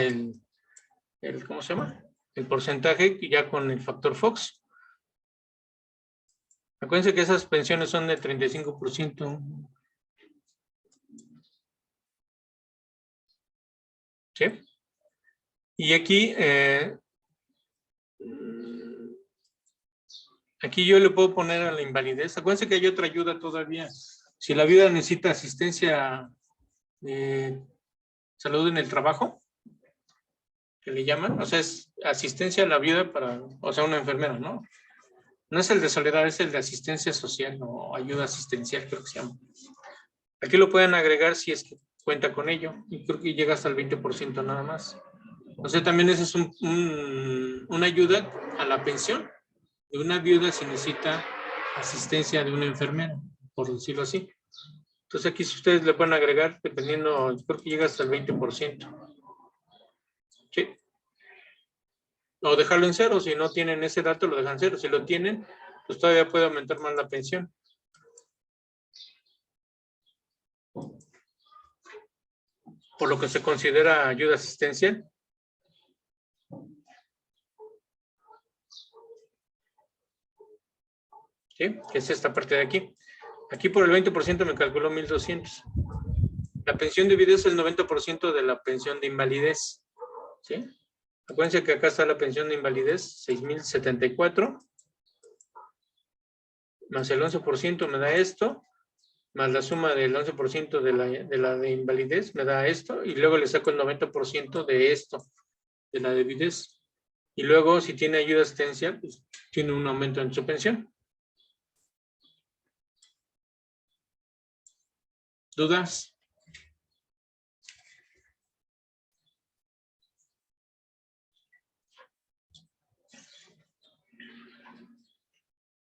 ¿cómo se llama? El porcentaje ya con el factor Fox. Acuérdense que esas pensiones son de 35%. ¿Sí? Y aquí, aquí yo le puedo poner a la invalidez. Acuérdense que hay otra ayuda todavía. Si la viuda necesita asistencia de salud en el trabajo, que le llaman, o sea, es asistencia a la viuda o sea, una enfermera, ¿no? No es el de soledad, es el de asistencia social o ayuda asistencial, creo que se llama. Aquí lo pueden agregar si es que cuenta con ello, y creo que llega hasta el 20% nada más. O sea, también esa es una ayuda a la pensión de una viuda si necesita asistencia de una enfermera, por decirlo así. Entonces aquí si ustedes le pueden agregar, dependiendo, creo que llega hasta el 20%. ¿Sí? O dejarlo en cero, si no tienen ese dato lo dejan cero. Si lo tienen, pues todavía puede aumentar más la pensión. Por lo que se considera ayuda asistencial. ¿Sí? Que es esta parte de aquí. Aquí por el 20% me calculó 1,200. La pensión de viudez es el 90% de la pensión de invalidez. ¿Sí? Acuérdense que acá está la pensión de invalidez, 6,074. Más el 11% me da esto. Más la suma del 11% de la de invalidez me da esto. Y luego le saco el 90% de esto, de la de viudez. Y luego, si tiene ayuda asistencial, pues tiene un aumento en su pensión. ¿Dudas?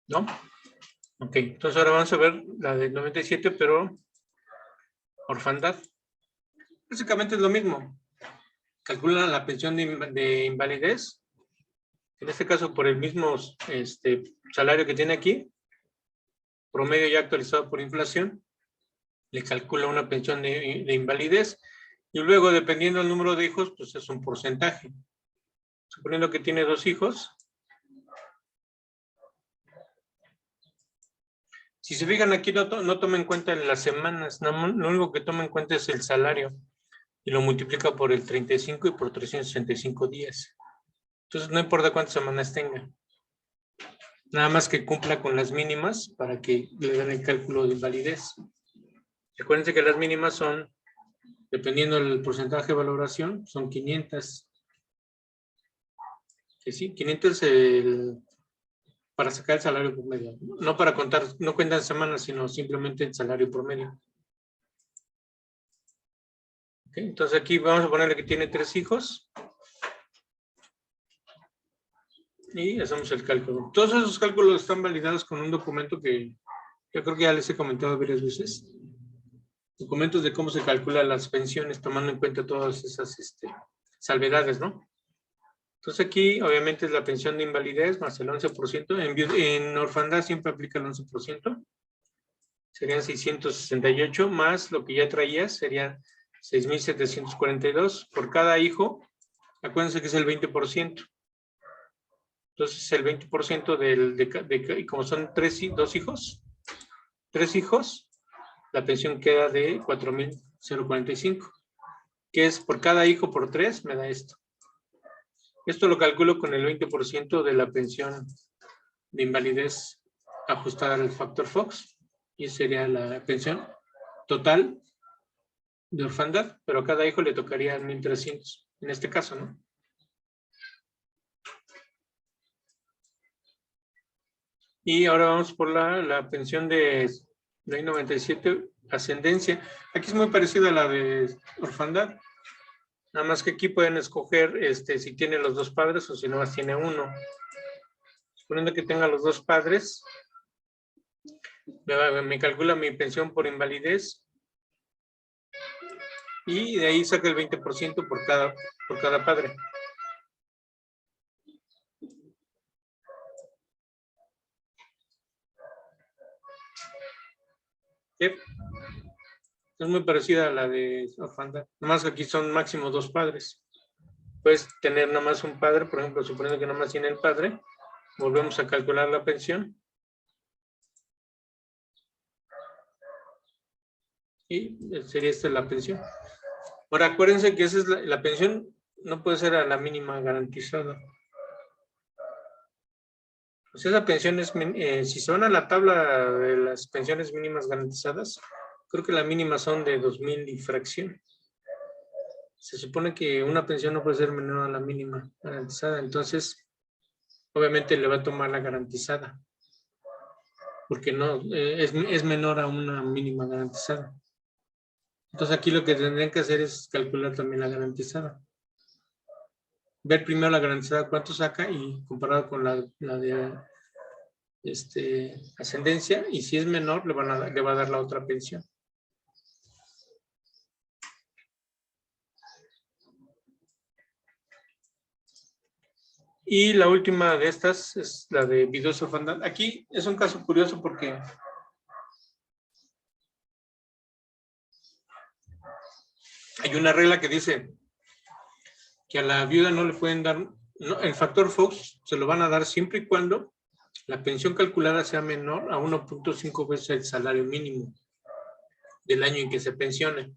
¿No? Ok, entonces ahora vamos a ver la de 97, pero orfandad. Básicamente es lo mismo. Calculan la pensión de invalidez, en este caso por el mismo salario que tiene aquí, promedio ya actualizado por inflación, le calcula una pensión de invalidez y luego, dependiendo del número de hijos, pues es un porcentaje. Suponiendo que tiene 2 hijos. Si se fijan aquí, no toma en cuenta las semanas, lo único que toma en cuenta es el salario y lo multiplica por el 35 y por 365 días. Entonces, no importa cuántas semanas tenga. Nada más que cumpla con las mínimas para que le den el cálculo de invalidez. Acuérdense que las mínimas son, dependiendo del porcentaje de valoración, son 500. Que sí, 500 para sacar el salario promedio. No para contar, no cuentan semanas, sino simplemente el salario promedio. Okay, entonces aquí vamos a ponerle que tiene 3 hijos. Y hacemos el cálculo. Todos esos cálculos están validados con un documento que yo creo que ya les he comentado varias veces. Documentos de cómo se calculan las pensiones, tomando en cuenta todas esas salvedades, ¿no? Entonces aquí, obviamente, es la pensión de invalidez más el 11%. En orfandad siempre aplica el 11%. Serían 668 más lo que ya traías, serían 6,742 por cada hijo. Acuérdense que es el 20%. Entonces, el 20% y como son 3 hijos, la pensión queda de 4,045, que es por cada hijo por 3, me da esto. Esto lo calculo con el 20% de la pensión de invalidez ajustada al factor Fox, y sería la pensión total de orfandad, pero a cada hijo le tocaría 1,300, en este caso, ¿no? Y ahora vamos por la pensión de ley 97, ascendencia. Aquí es muy parecida a la de orfandad. Nada más que aquí pueden escoger si tiene los 2 padres o si no más tiene uno. Suponiendo que tenga los 2 padres, me calcula mi pensión por invalidez y de ahí saca el 20% por cada padre. ¿Sí? Es muy parecida a la de orfandad. Nada más que aquí son máximo 2 padres. Puedes tener nada más un padre, por ejemplo, suponiendo que nada más tiene el padre, volvemos a calcular la pensión. Y sería esta la pensión. Ahora, acuérdense que esa es la pensión, no puede ser a la mínima garantizada. Pues esa pensión es, si se van a la tabla de las pensiones mínimas garantizadas, creo que la mínima son de 2,000 y fracción. Se supone que una pensión no puede ser menor a la mínima garantizada, entonces obviamente le va a tomar la garantizada, porque no es menor a una mínima garantizada. Entonces aquí lo que tendrían que hacer es calcular también la garantizada. Ver primero la garantizada cuánto saca y comparado con la de ascendencia, y si es menor le va a dar la otra pensión. Y la última de estas es la de viudoso orfandad. Aquí es un caso curioso porque hay una regla que dice que a la viuda no le pueden dar, el factor Fox se lo van a dar siempre y cuando la pensión calculada sea menor a 1.5 veces el salario mínimo del año en que se pensione.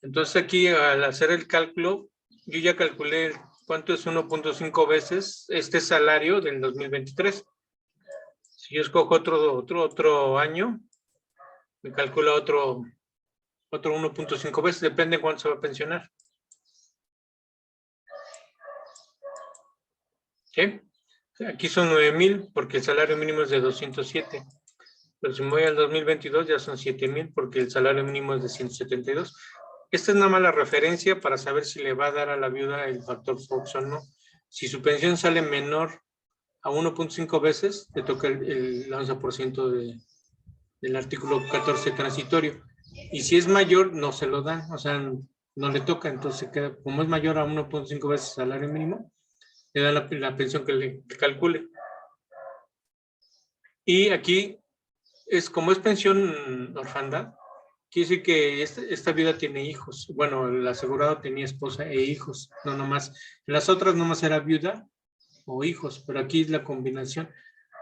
Entonces aquí, al hacer el cálculo, yo ya calculé cuánto es 1.5 veces este salario del 2023. Si yo escojo otro año, me calcula otro 1.5 veces, depende de cuánto se va a pensionar. ¿Sí? Aquí son 9,000 porque el salario mínimo es de 207. Pero si me voy al 2022 ya son 7,000 porque el salario mínimo es de 172. Esta es nada más la referencia para saber si le va a dar a la viuda el factor Fox o no. Si su pensión sale menor a 1.5 veces, le toca el 11% del artículo 14 transitorio. Y si es mayor, no se lo dan, o sea, no le toca, entonces queda, como es mayor a 1.5 veces el salario mínimo, le dan la pensión que le calcule. Y aquí, como es pensión orfandad, quiere decir que esta viuda tiene hijos. Bueno, el asegurado tenía esposa e hijos, no nomás. En las otras nomás era viuda o hijos, pero aquí es la combinación.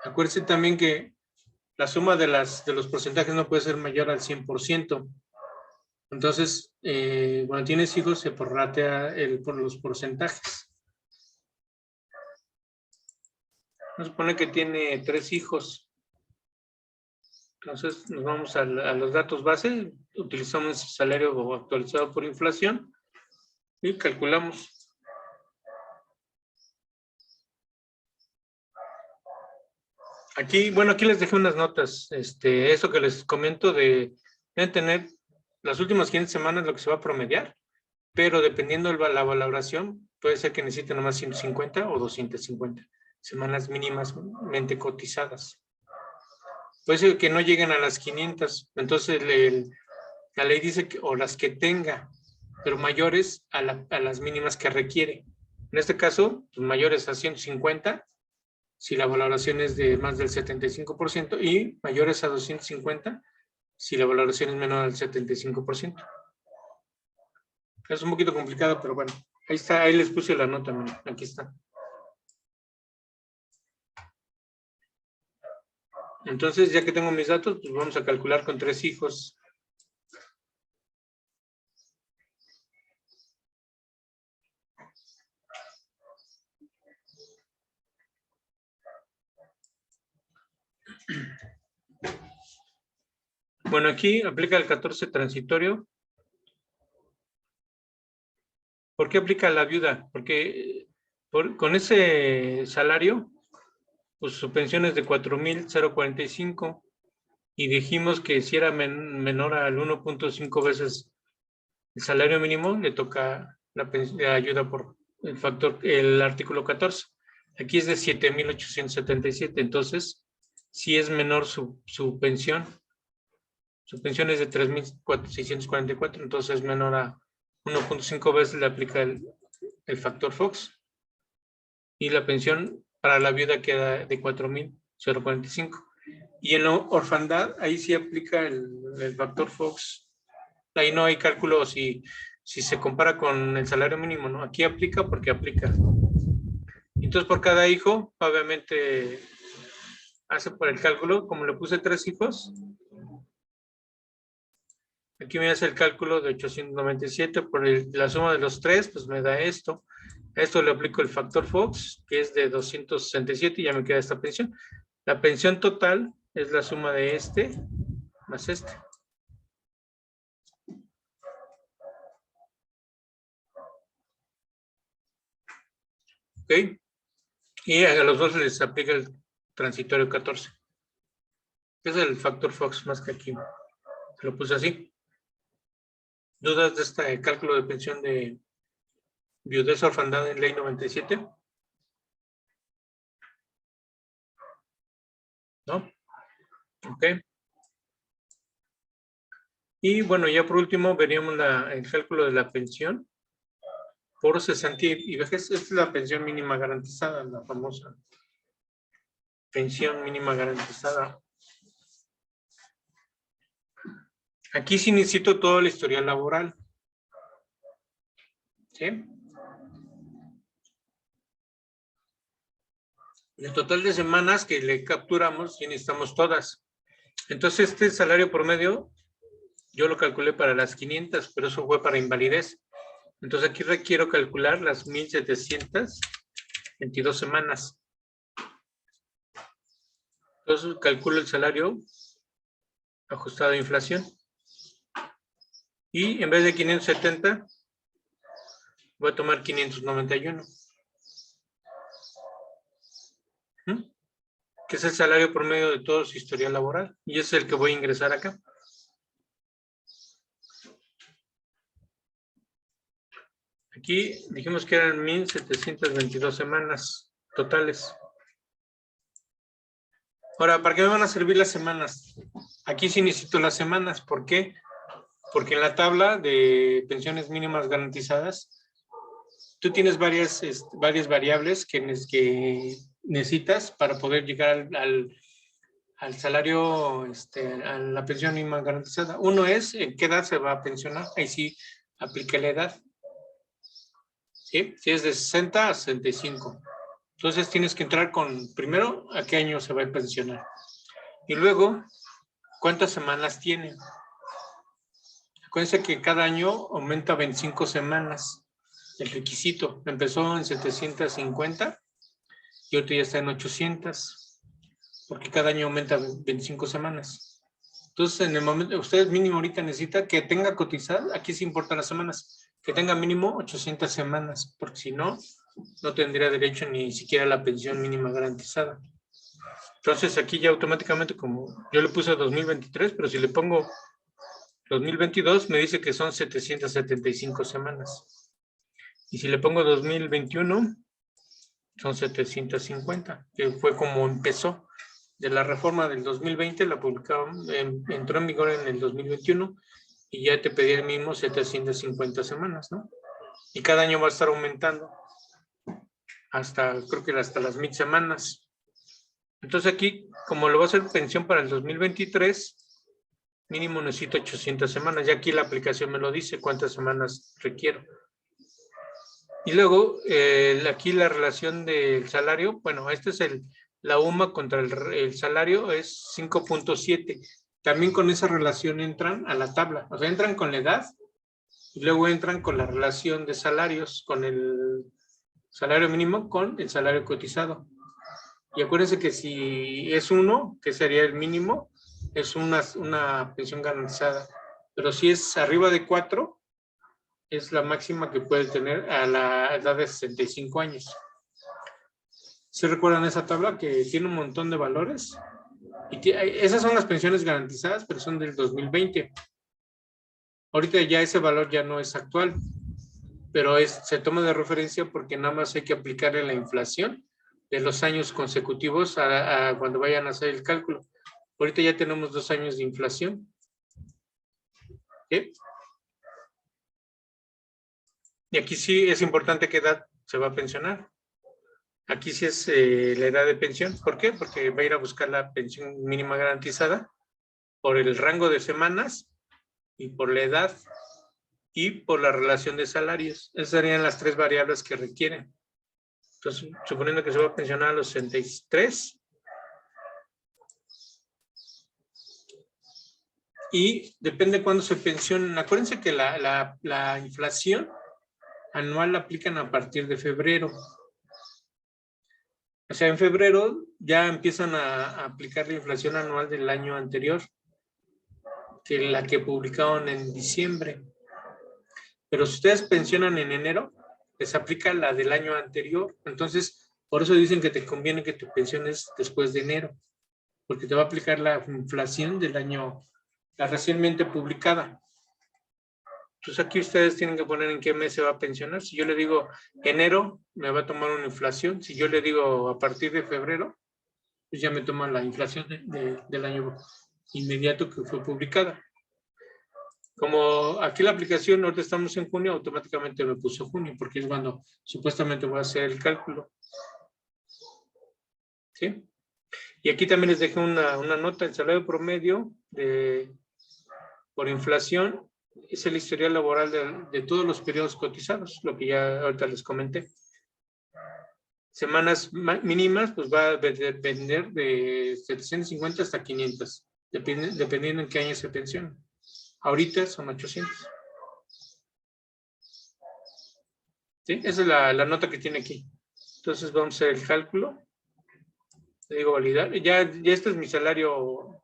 Acuérdense también que la suma de los porcentajes no puede ser mayor al 100%. Entonces, cuando tienes hijos, se prorratea por los porcentajes. Nos supone que tiene 3 hijos. Entonces, nos vamos a los datos base, utilizamos el salario actualizado por inflación y calculamos. Aquí, bueno, aquí les dejé unas notas. Eso que les comento deben tener las últimas 500 semanas lo que se va a promediar, pero dependiendo de la valoración, puede ser que necesiten nomás 150 o 250 semanas mínimamente cotizadas. Puede ser que no lleguen a las 500, entonces la ley dice que, o las que tenga, pero mayores a las mínimas que requiere. En este caso, pues mayores a 150, si la valoración es de más del 75%, y mayores a 250, si la valoración es menor al 75%. Es un poquito complicado, pero bueno, ahí está, ahí les puse la nota, miren, aquí está. Entonces, ya que tengo mis datos, pues vamos a calcular con 3 hijos. Bueno, aquí aplica el 14 transitorio. ¿Por qué aplica la viuda? Porque con ese salario, pues su pensión es de 4,045 y dijimos que si era menor al 1.5 veces el salario mínimo, le toca la ayuda por el artículo 14. Aquí es de 7,877, entonces si es menor su pensión. Su pensión es de 3,644, entonces es menor a 1.5 veces le aplica el factor Fox. Y la pensión para la viuda queda de 4,045. Y en la orfandad, ahí sí aplica el factor Fox. Ahí no hay cálculo si se compara con el salario mínimo, ¿no? Aquí aplica porque aplica. Entonces, por cada hijo, obviamente, hace por el cálculo, como le puse 3 hijos, aquí me hace el cálculo de 897 por la suma de los 3, pues me da esto. A esto le aplico el factor Fox, que es de 267 y ya me queda esta pensión. La pensión total es la suma de este más este. ¿Ok? Y a los dos les aplica el transitorio 14. Es el factor Fox más que aquí. Lo puse así. ¿Dudas de este cálculo de pensión de viudez orfandad en ley 97? ¿No? Ok. Y bueno, ya por último veríamos el cálculo de la pensión por cesantía y vejez. Esta es la pensión mínima garantizada, la famosa pensión mínima garantizada. Aquí sí necesito todo el historial laboral. ¿Sí? El total de semanas que le capturamos, sí necesitamos todas. Entonces, este salario promedio, yo lo calculé para las 500, pero eso fue para invalidez. Entonces aquí requiero calcular las 1,722 semanas. Entonces calculo el salario ajustado a inflación. Y en vez de 570, voy a tomar 591. Que es el salario promedio de todo su historial laboral. Y es el que voy a ingresar acá. Aquí dijimos que eran 1,722 semanas totales. Ahora, ¿para qué me van a servir las semanas? Aquí sí necesito las semanas. ¿Por qué? Porque en la tabla de pensiones mínimas garantizadas, tú tienes varias variables que necesitas para poder llegar al salario, a la pensión mínima garantizada. Uno es en qué edad se va a pensionar. Ahí sí aplica la edad. ¿Sí? Si es de 60 a 65. Entonces tienes que entrar con, primero, a qué año se va a pensionar. Y luego, ¿cuántas semanas tiene? Acuérdense que cada año aumenta 25 semanas el requisito. Empezó en 750 y ahorita ya está en 800. Porque cada año aumenta 25 semanas. Entonces, en el momento, ustedes mínimo ahorita necesitan que tenga cotizado, aquí sí importan las semanas, que tenga mínimo 800 semanas, porque si no, no tendría derecho ni siquiera a la pensión mínima garantizada. Entonces, aquí ya automáticamente, como yo le puse 2023, pero si le pongo 2022, me dice que son 775 semanas. Y si le pongo 2021, son 750, que fue como empezó. De la reforma del 2020, la publicaron, entró en vigor en el 2021 y ya te pedía el mínimo 750 semanas, ¿no? Y cada año va a estar aumentando hasta, creo que hasta las 1,000 semanas. Entonces aquí, como lo va a hacer pensión para el 2023, mínimo necesito 800 semanas. Ya aquí la aplicación me lo dice, cuántas semanas requiero. Y luego, aquí la relación del salario, bueno, este es la UMA contra el salario es 5.7. También con esa relación entran a la tabla. O sea, entran con la edad y luego entran con la relación de salarios, con el salario mínimo con el salario cotizado. Y acuérdense que si es 1, que sería el mínimo, es una pensión garantizada. Pero si es arriba de 4, es la máxima que puede tener a la edad de 65 años. ¿Se recuerdan esa tabla que tiene un montón de valores? Y esas son las pensiones garantizadas, pero son del 2020. Ahorita ya ese valor ya no es actual, pero se toma de referencia porque nada más hay que aplicarle la inflación de los años consecutivos a cuando vayan a hacer el cálculo. Ahorita ya tenemos 2 años de inflación. ¿Sí? Y aquí sí es importante qué edad se va a pensionar. Aquí sí es la edad de pensión. ¿Por qué? Porque va a ir a buscar la pensión mínima garantizada por el rango de semanas y por la edad y por la relación de salarios. Esas serían las 3 variables que requieren. Entonces, suponiendo que se va a pensionar a los 63. Y depende cuándo se pensionen. Acuérdense que la inflación anual la aplican a partir de febrero. O sea, en febrero ya empiezan a aplicar la inflación anual del año anterior, que la que publicaron en diciembre. Pero si ustedes pensionan en enero, les aplica la del año anterior. Entonces, por eso dicen que te conviene que tu pensión es después de enero, porque te va a aplicar la inflación del año, la recientemente publicada. Entonces aquí ustedes tienen que poner en qué mes se va a pensionar. Si yo le digo enero, me va a tomar una inflación. Si yo le digo a partir de febrero, pues ya me toma la inflación del año inmediato que fue publicada. Como aquí la aplicación, ahorita estamos en junio, automáticamente me puso junio, porque es cuando supuestamente voy a hacer el cálculo. ¿Sí? Y aquí también les dejé una nota, el salario promedio por inflación es el historial laboral de todos los periodos cotizados, lo que ya ahorita les comenté. Semanas mínimas, pues va a depender de 750 hasta 500, dependiendo en qué año se pensiona. Ahorita son 800. ¿Sí? Esa es la nota que tiene aquí. Entonces vamos a hacer el cálculo. Le digo validar. Ya este es mi salario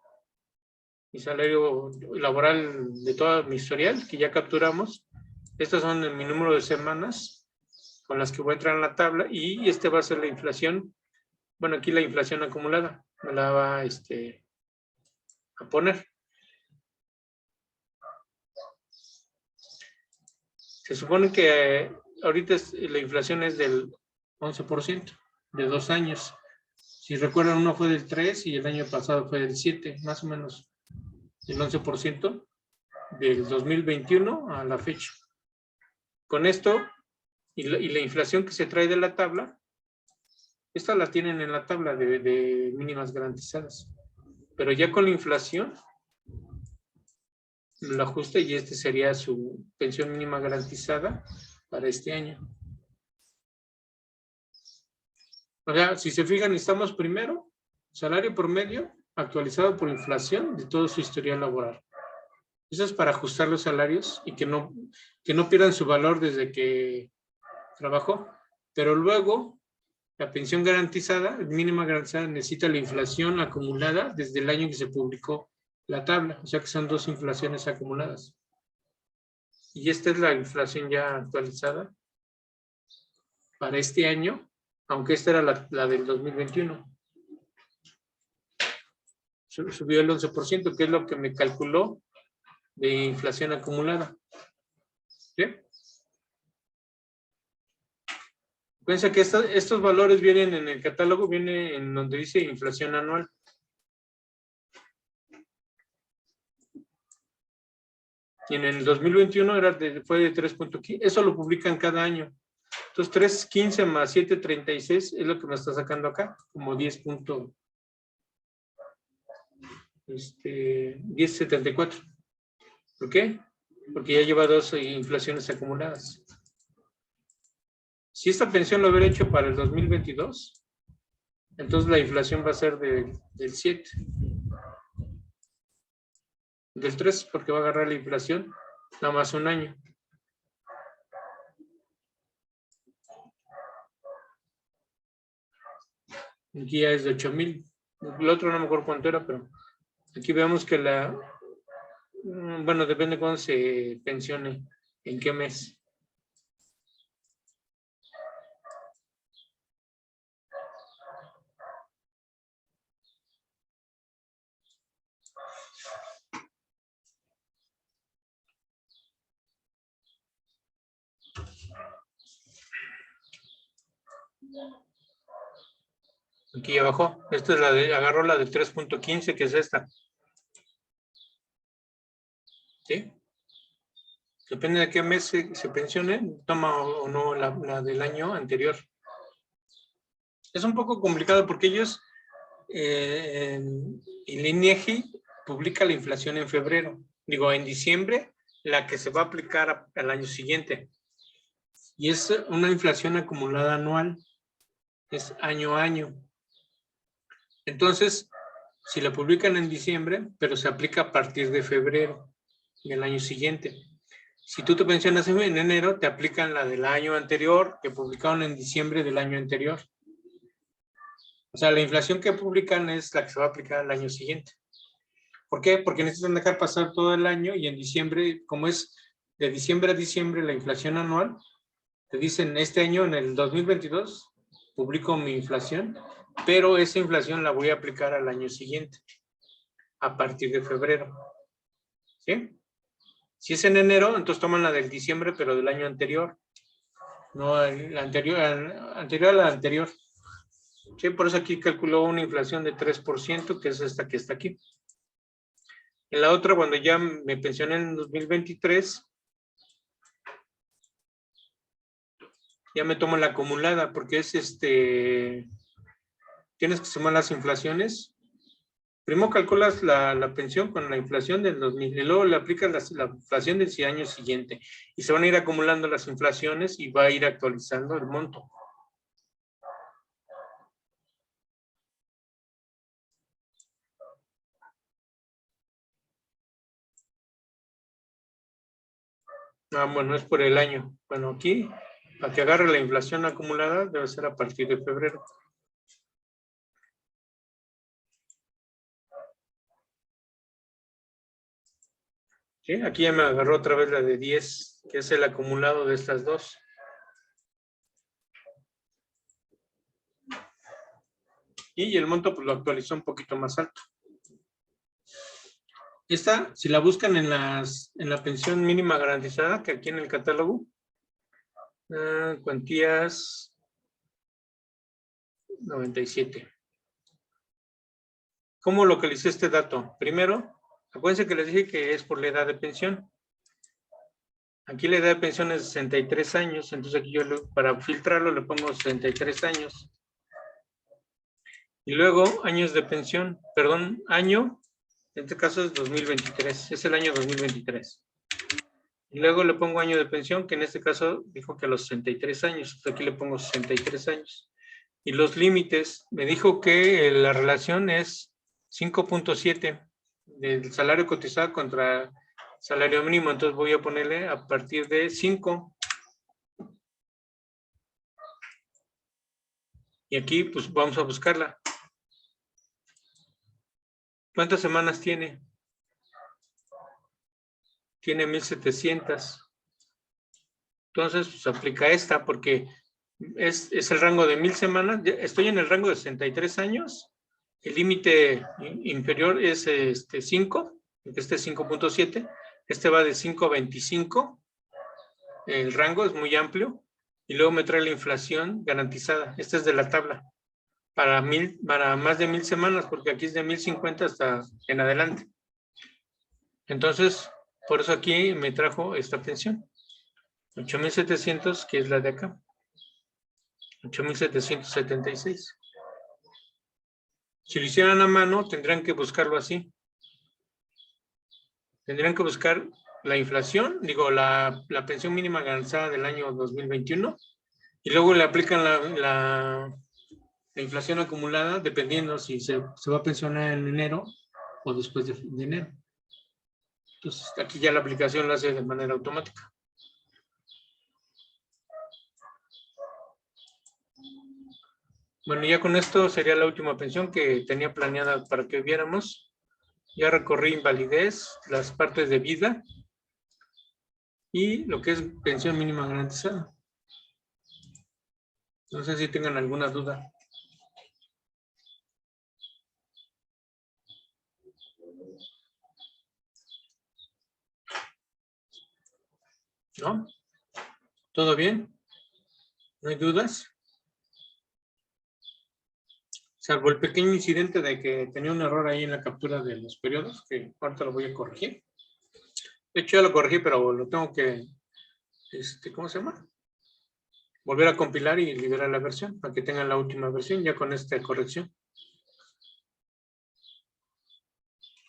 laboral de todo mi historial, que ya capturamos. Estas son mi número de semanas con las que voy a entrar en la tabla, y este va a ser la inflación. Bueno, aquí la inflación acumulada. Me la va a poner. Se supone que ahorita la inflación es del 11%, de 2 años. Si recuerdan, uno fue del 3 y el año pasado fue del 7, más o menos el 11% del 2021 a la fecha. Con esto y la inflación que se trae de la tabla, esta la tienen en la tabla de mínimas garantizadas. Pero ya con la inflación, lo ajusta y este sería su pensión mínima garantizada para este año. O sea, si se fijan, estamos primero, salario promedio actualizado por inflación de todo su historial laboral. Eso es para ajustar los salarios y que no pierdan su valor desde que trabajó. Pero luego, la pensión garantizada, mínima garantizada, necesita la inflación acumulada desde el año que se publicó la tabla. O sea que son 2 inflaciones acumuladas. Y esta es la inflación ya actualizada para este año, aunque esta era la del 2021. Subió el 11%, que es lo que me calculó de inflación acumulada. ¿Sí? Piensa que estos valores vienen en el catálogo, viene en donde dice inflación anual. Y en el 2021 fue de 3.15. Eso lo publican cada año. Entonces 3.15 más 7.36 es lo que me está sacando acá, como 10.74. ¿Por qué? Porque ya lleva 2 inflaciones acumuladas. Si esta pensión lo hubiera hecho para el 2022, entonces la inflación va a ser del 7. Del 3, porque va a agarrar la inflación nada más un año. Aquí ya es de 8,000. El otro no me acuerdo cuánto era, pero aquí vemos que bueno, depende cuándo se pensione, en qué mes. Aquí abajo, esta es agarró la de 3.15, que es esta. ¿Sí? Depende de qué mes se pensione, toma o no la del año anterior. Es un poco complicado porque ellos, el INEGI publica la inflación en febrero. Digo, en diciembre, la que se va a aplicar al año siguiente. Y es una inflación acumulada anual. Es año a año. Entonces, si la publican en diciembre, pero se aplica a partir de febrero del año siguiente. Si tú te pensionas en enero, te aplican la del año anterior, que publicaron en diciembre del año anterior. O sea, la inflación que publican es la que se va a aplicar al año siguiente. ¿Por qué? Porque necesitan dejar pasar todo el año y en diciembre, como es de diciembre a diciembre la inflación anual, te dicen, este año, en el 2022, publico mi inflación, pero esa inflación la voy a aplicar al año siguiente, a partir de febrero. ¿Sí? Si es en enero, entonces toman la del diciembre, pero del año anterior. No, la anterior a la anterior. Sí, por eso aquí calculó una inflación de 3%, que es esta que está aquí. En la otra, cuando ya me pensioné en 2023, ya me tomo la acumulada, porque es tienes que sumar las inflaciones. Primero calculas la pensión con la inflación del 2000 y luego le aplicas la inflación del año siguiente. Y se van a ir acumulando las inflaciones y va a ir actualizando el monto. Ah, bueno, es por el año. Bueno, aquí Para que agarre la inflación acumulada, debe ser a partir de febrero. ¿Sí? Aquí ya me agarró otra vez la de 10, que es el acumulado de estas dos. Y el monto pues lo actualizó un poquito más alto. Esta, si la buscan en la pensión mínima garantizada, que aquí en el catálogo, cuantías 97. ¿Cómo localicé este dato? Primero, acuérdense que les dije que es por la edad de pensión. Aquí la edad de pensión es 63 años, entonces aquí yo para filtrarlo le pongo 63 años. Y luego años de pensión, perdón, año, en este caso es 2023, es el año 2023. Y luego le pongo año de pensión, que en este caso dijo que a los 63 años, entonces aquí le pongo 63 años. Y los límites, me dijo que la relación es 5.7 del salario cotizado contra salario mínimo, entonces voy a ponerle a partir de 5. Y aquí pues vamos a buscarla. ¿Cuántas semanas tiene? Tiene 1700. Entonces pues aplica esta porque es el rango de 1000 semanas. Estoy en el rango de 63 años. El límite inferior es 5, este es 5.7. Este va de 5 a 25. El rango es muy amplio. Y luego me trae la inflación garantizada. Esta es de la tabla. Para más de 1000 semanas, porque aquí es de 1050 hasta en adelante. Entonces, por eso aquí me trajo esta pensión. 8,700, que es la de acá. 8,776. Si lo hicieran a mano, tendrían que buscarlo así. Tendrían que buscar la inflación, digo, la pensión mínima garantizada del año 2021, y luego le aplican la inflación acumulada, dependiendo si se va a pensionar en enero o después de enero. Entonces, aquí ya la aplicación lo hace de manera automática. Bueno, ya con esto sería la última pensión que tenía planeada para que viéramos. Ya recorrí invalidez, las partes de vida y lo que es pensión mínima garantizada. No sé si tengan alguna duda. ¿No? ¿Todo bien? ¿No hay dudas? Salvo el pequeño incidente de que tenía un error ahí en la captura de los periodos, que ahorita lo voy a corregir. De hecho ya lo corregí, pero lo tengo que, ¿cómo se llama? Volver a compilar y liberar la versión, para que tengan la última versión ya con esta corrección.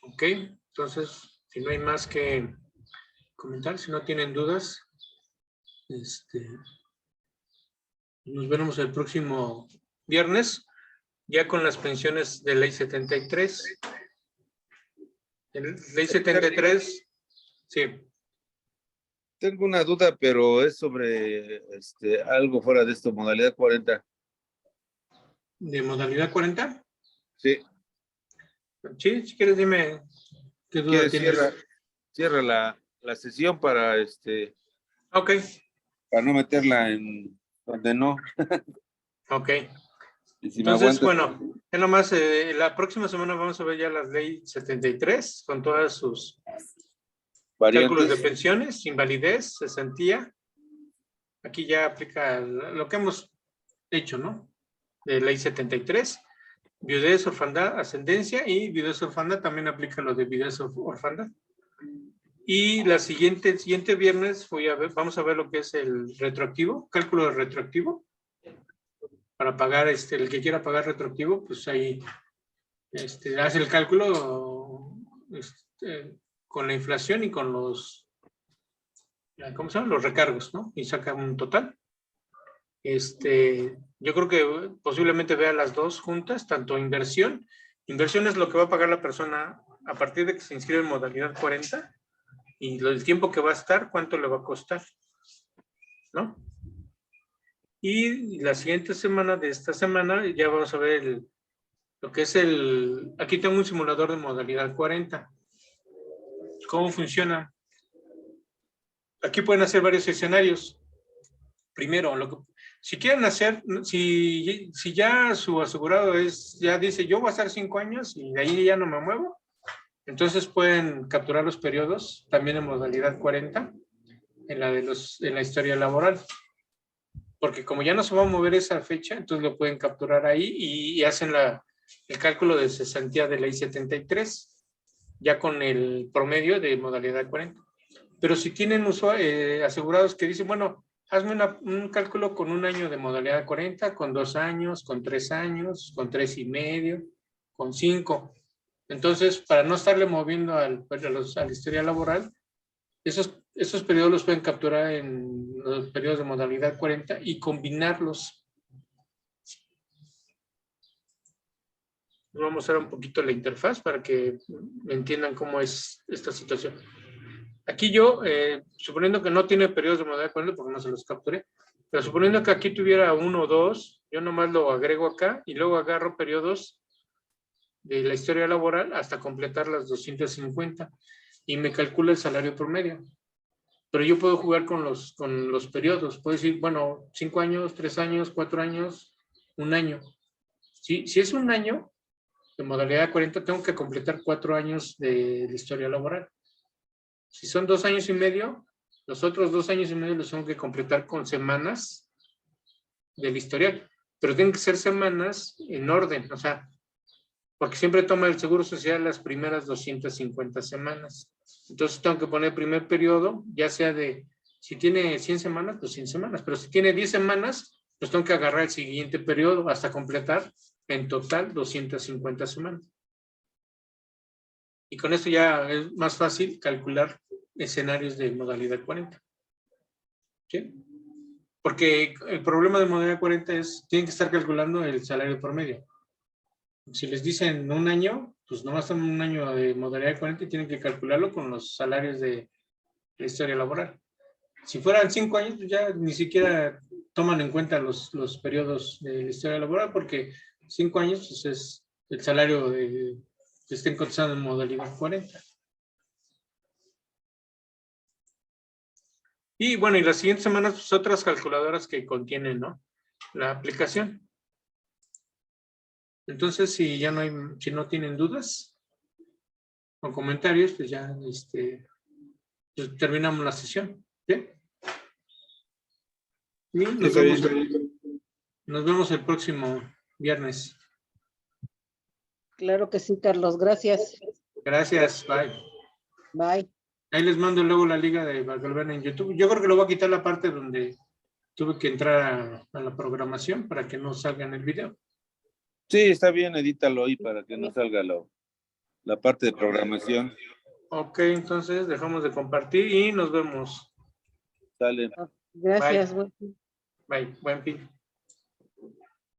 Ok, entonces, si no hay más que comentar, si no tienen dudas, nos veremos el próximo viernes, ya con las pensiones de ley 73. En ley 73, sí. Tengo una duda, pero es sobre algo fuera de esto, modalidad 40. ¿De modalidad 40? Sí. Sí, si quieres dime qué duda tienes. Cierra la sesión para Ok. para no meterla en donde no. Ok. Y si Entonces, bueno, es nomás, la próxima semana vamos a ver ya la ley 73 con todas sus variantes. Cálculos de pensiones, invalidez, cesantía. Aquí ya aplica lo que hemos hecho, ¿no? De ley 73. Viudez, orfandad, ascendencia, y viudez, orfandad también aplica lo de viudez, orfandad. Y la siguiente viernes vamos a ver lo que es el retroactivo, cálculo de retroactivo. Para pagar, el que quiera pagar retroactivo, pues ahí hace el cálculo con la inflación y con los, ¿cómo se llaman? Los recargos, ¿no? Y saca un total. Yo creo que posiblemente vea las dos juntas, tanto inversión. Inversión es lo que va a pagar la persona a partir de que se inscribe en modalidad 40 y el tiempo que va a estar, cuánto le va a costar, ¿no? Y la siguiente semana de esta semana ya vamos a ver lo que es aquí tengo un simulador de modalidad 40. ¿Cómo funciona? Aquí pueden hacer varios escenarios. Primero, si quieren hacer, si ya su asegurado ya dice, yo voy a estar 5 años y de ahí ya no me muevo, entonces pueden capturar los periodos también en modalidad 40 en la historia laboral. Porque como ya no se va a mover esa fecha, entonces lo pueden capturar ahí y hacen el cálculo de cesantía de ley 73, ya con el promedio de modalidad 40. Pero si tienen asegurados que dicen, bueno, hazme un cálculo con 1 año de modalidad 40, con 2 años, con 3 años, con 3 y medio, con 5. Entonces, para no estarle moviendo a la historia laboral, esos periodos los pueden capturar en los periodos de modalidad 40 y combinarlos. Vamos a ver un poquito la interfaz para que entiendan cómo es esta situación. Aquí yo, suponiendo que no tiene periodos de modalidad 40 porque no se los capturé, pero suponiendo que aquí tuviera 1 o 2, yo nomás lo agrego acá y luego agarro periodos de la historia laboral hasta completar las 250 y me calcula el salario promedio. Pero yo puedo jugar con los periodos. Puedo decir, bueno, 5 años, 3 años, 4 años, 1 año. Si es 1 año de modalidad 40, tengo que completar 4 años de la historia laboral. Si son 2 años y medio, los otros 2 años y medio los tengo que completar con semanas del historial. Pero tienen que ser semanas en orden, o sea, porque siempre toma el Seguro Social las primeras 250 semanas. Entonces tengo que poner el primer periodo, ya sea si tiene 100 semanas, pues 100 semanas, pero si tiene 10 semanas, pues tengo que agarrar el siguiente periodo hasta completar en total 250 semanas. Y con esto ya es más fácil calcular escenarios de modalidad 40. ¿Sí? Porque el problema de modalidad 40 es, tienen que estar calculando el salario promedio. Si les dicen 1 año, pues nomás están 1 año de modalidad 40 y tienen que calcularlo con los salarios de la historia laboral. Si fueran 5 años, pues ya ni siquiera toman en cuenta los periodos de la historia laboral, porque 5 años pues es el salario que estén cotizando en modalidad 40. Y bueno, y las siguientes semanas, pues otras calculadoras que contienen, ¿no? La aplicación. Entonces, si no tienen dudas o comentarios, pues ya pues terminamos la sesión. ¿Sí? Y nos vemos el próximo viernes. Claro que sí, Carlos. Gracias. Gracias. Bye. Bye. Ahí les mando luego la liga para que lo vean en YouTube. Yo creo que lo voy a quitar la parte donde tuve que entrar a la programación para que no salga en el video. Sí, está bien, edítalo ahí para que no salga la parte de programación. Ok, entonces dejamos de compartir y nos vemos. Sale. Gracias. Bye. Bye. Buen fin.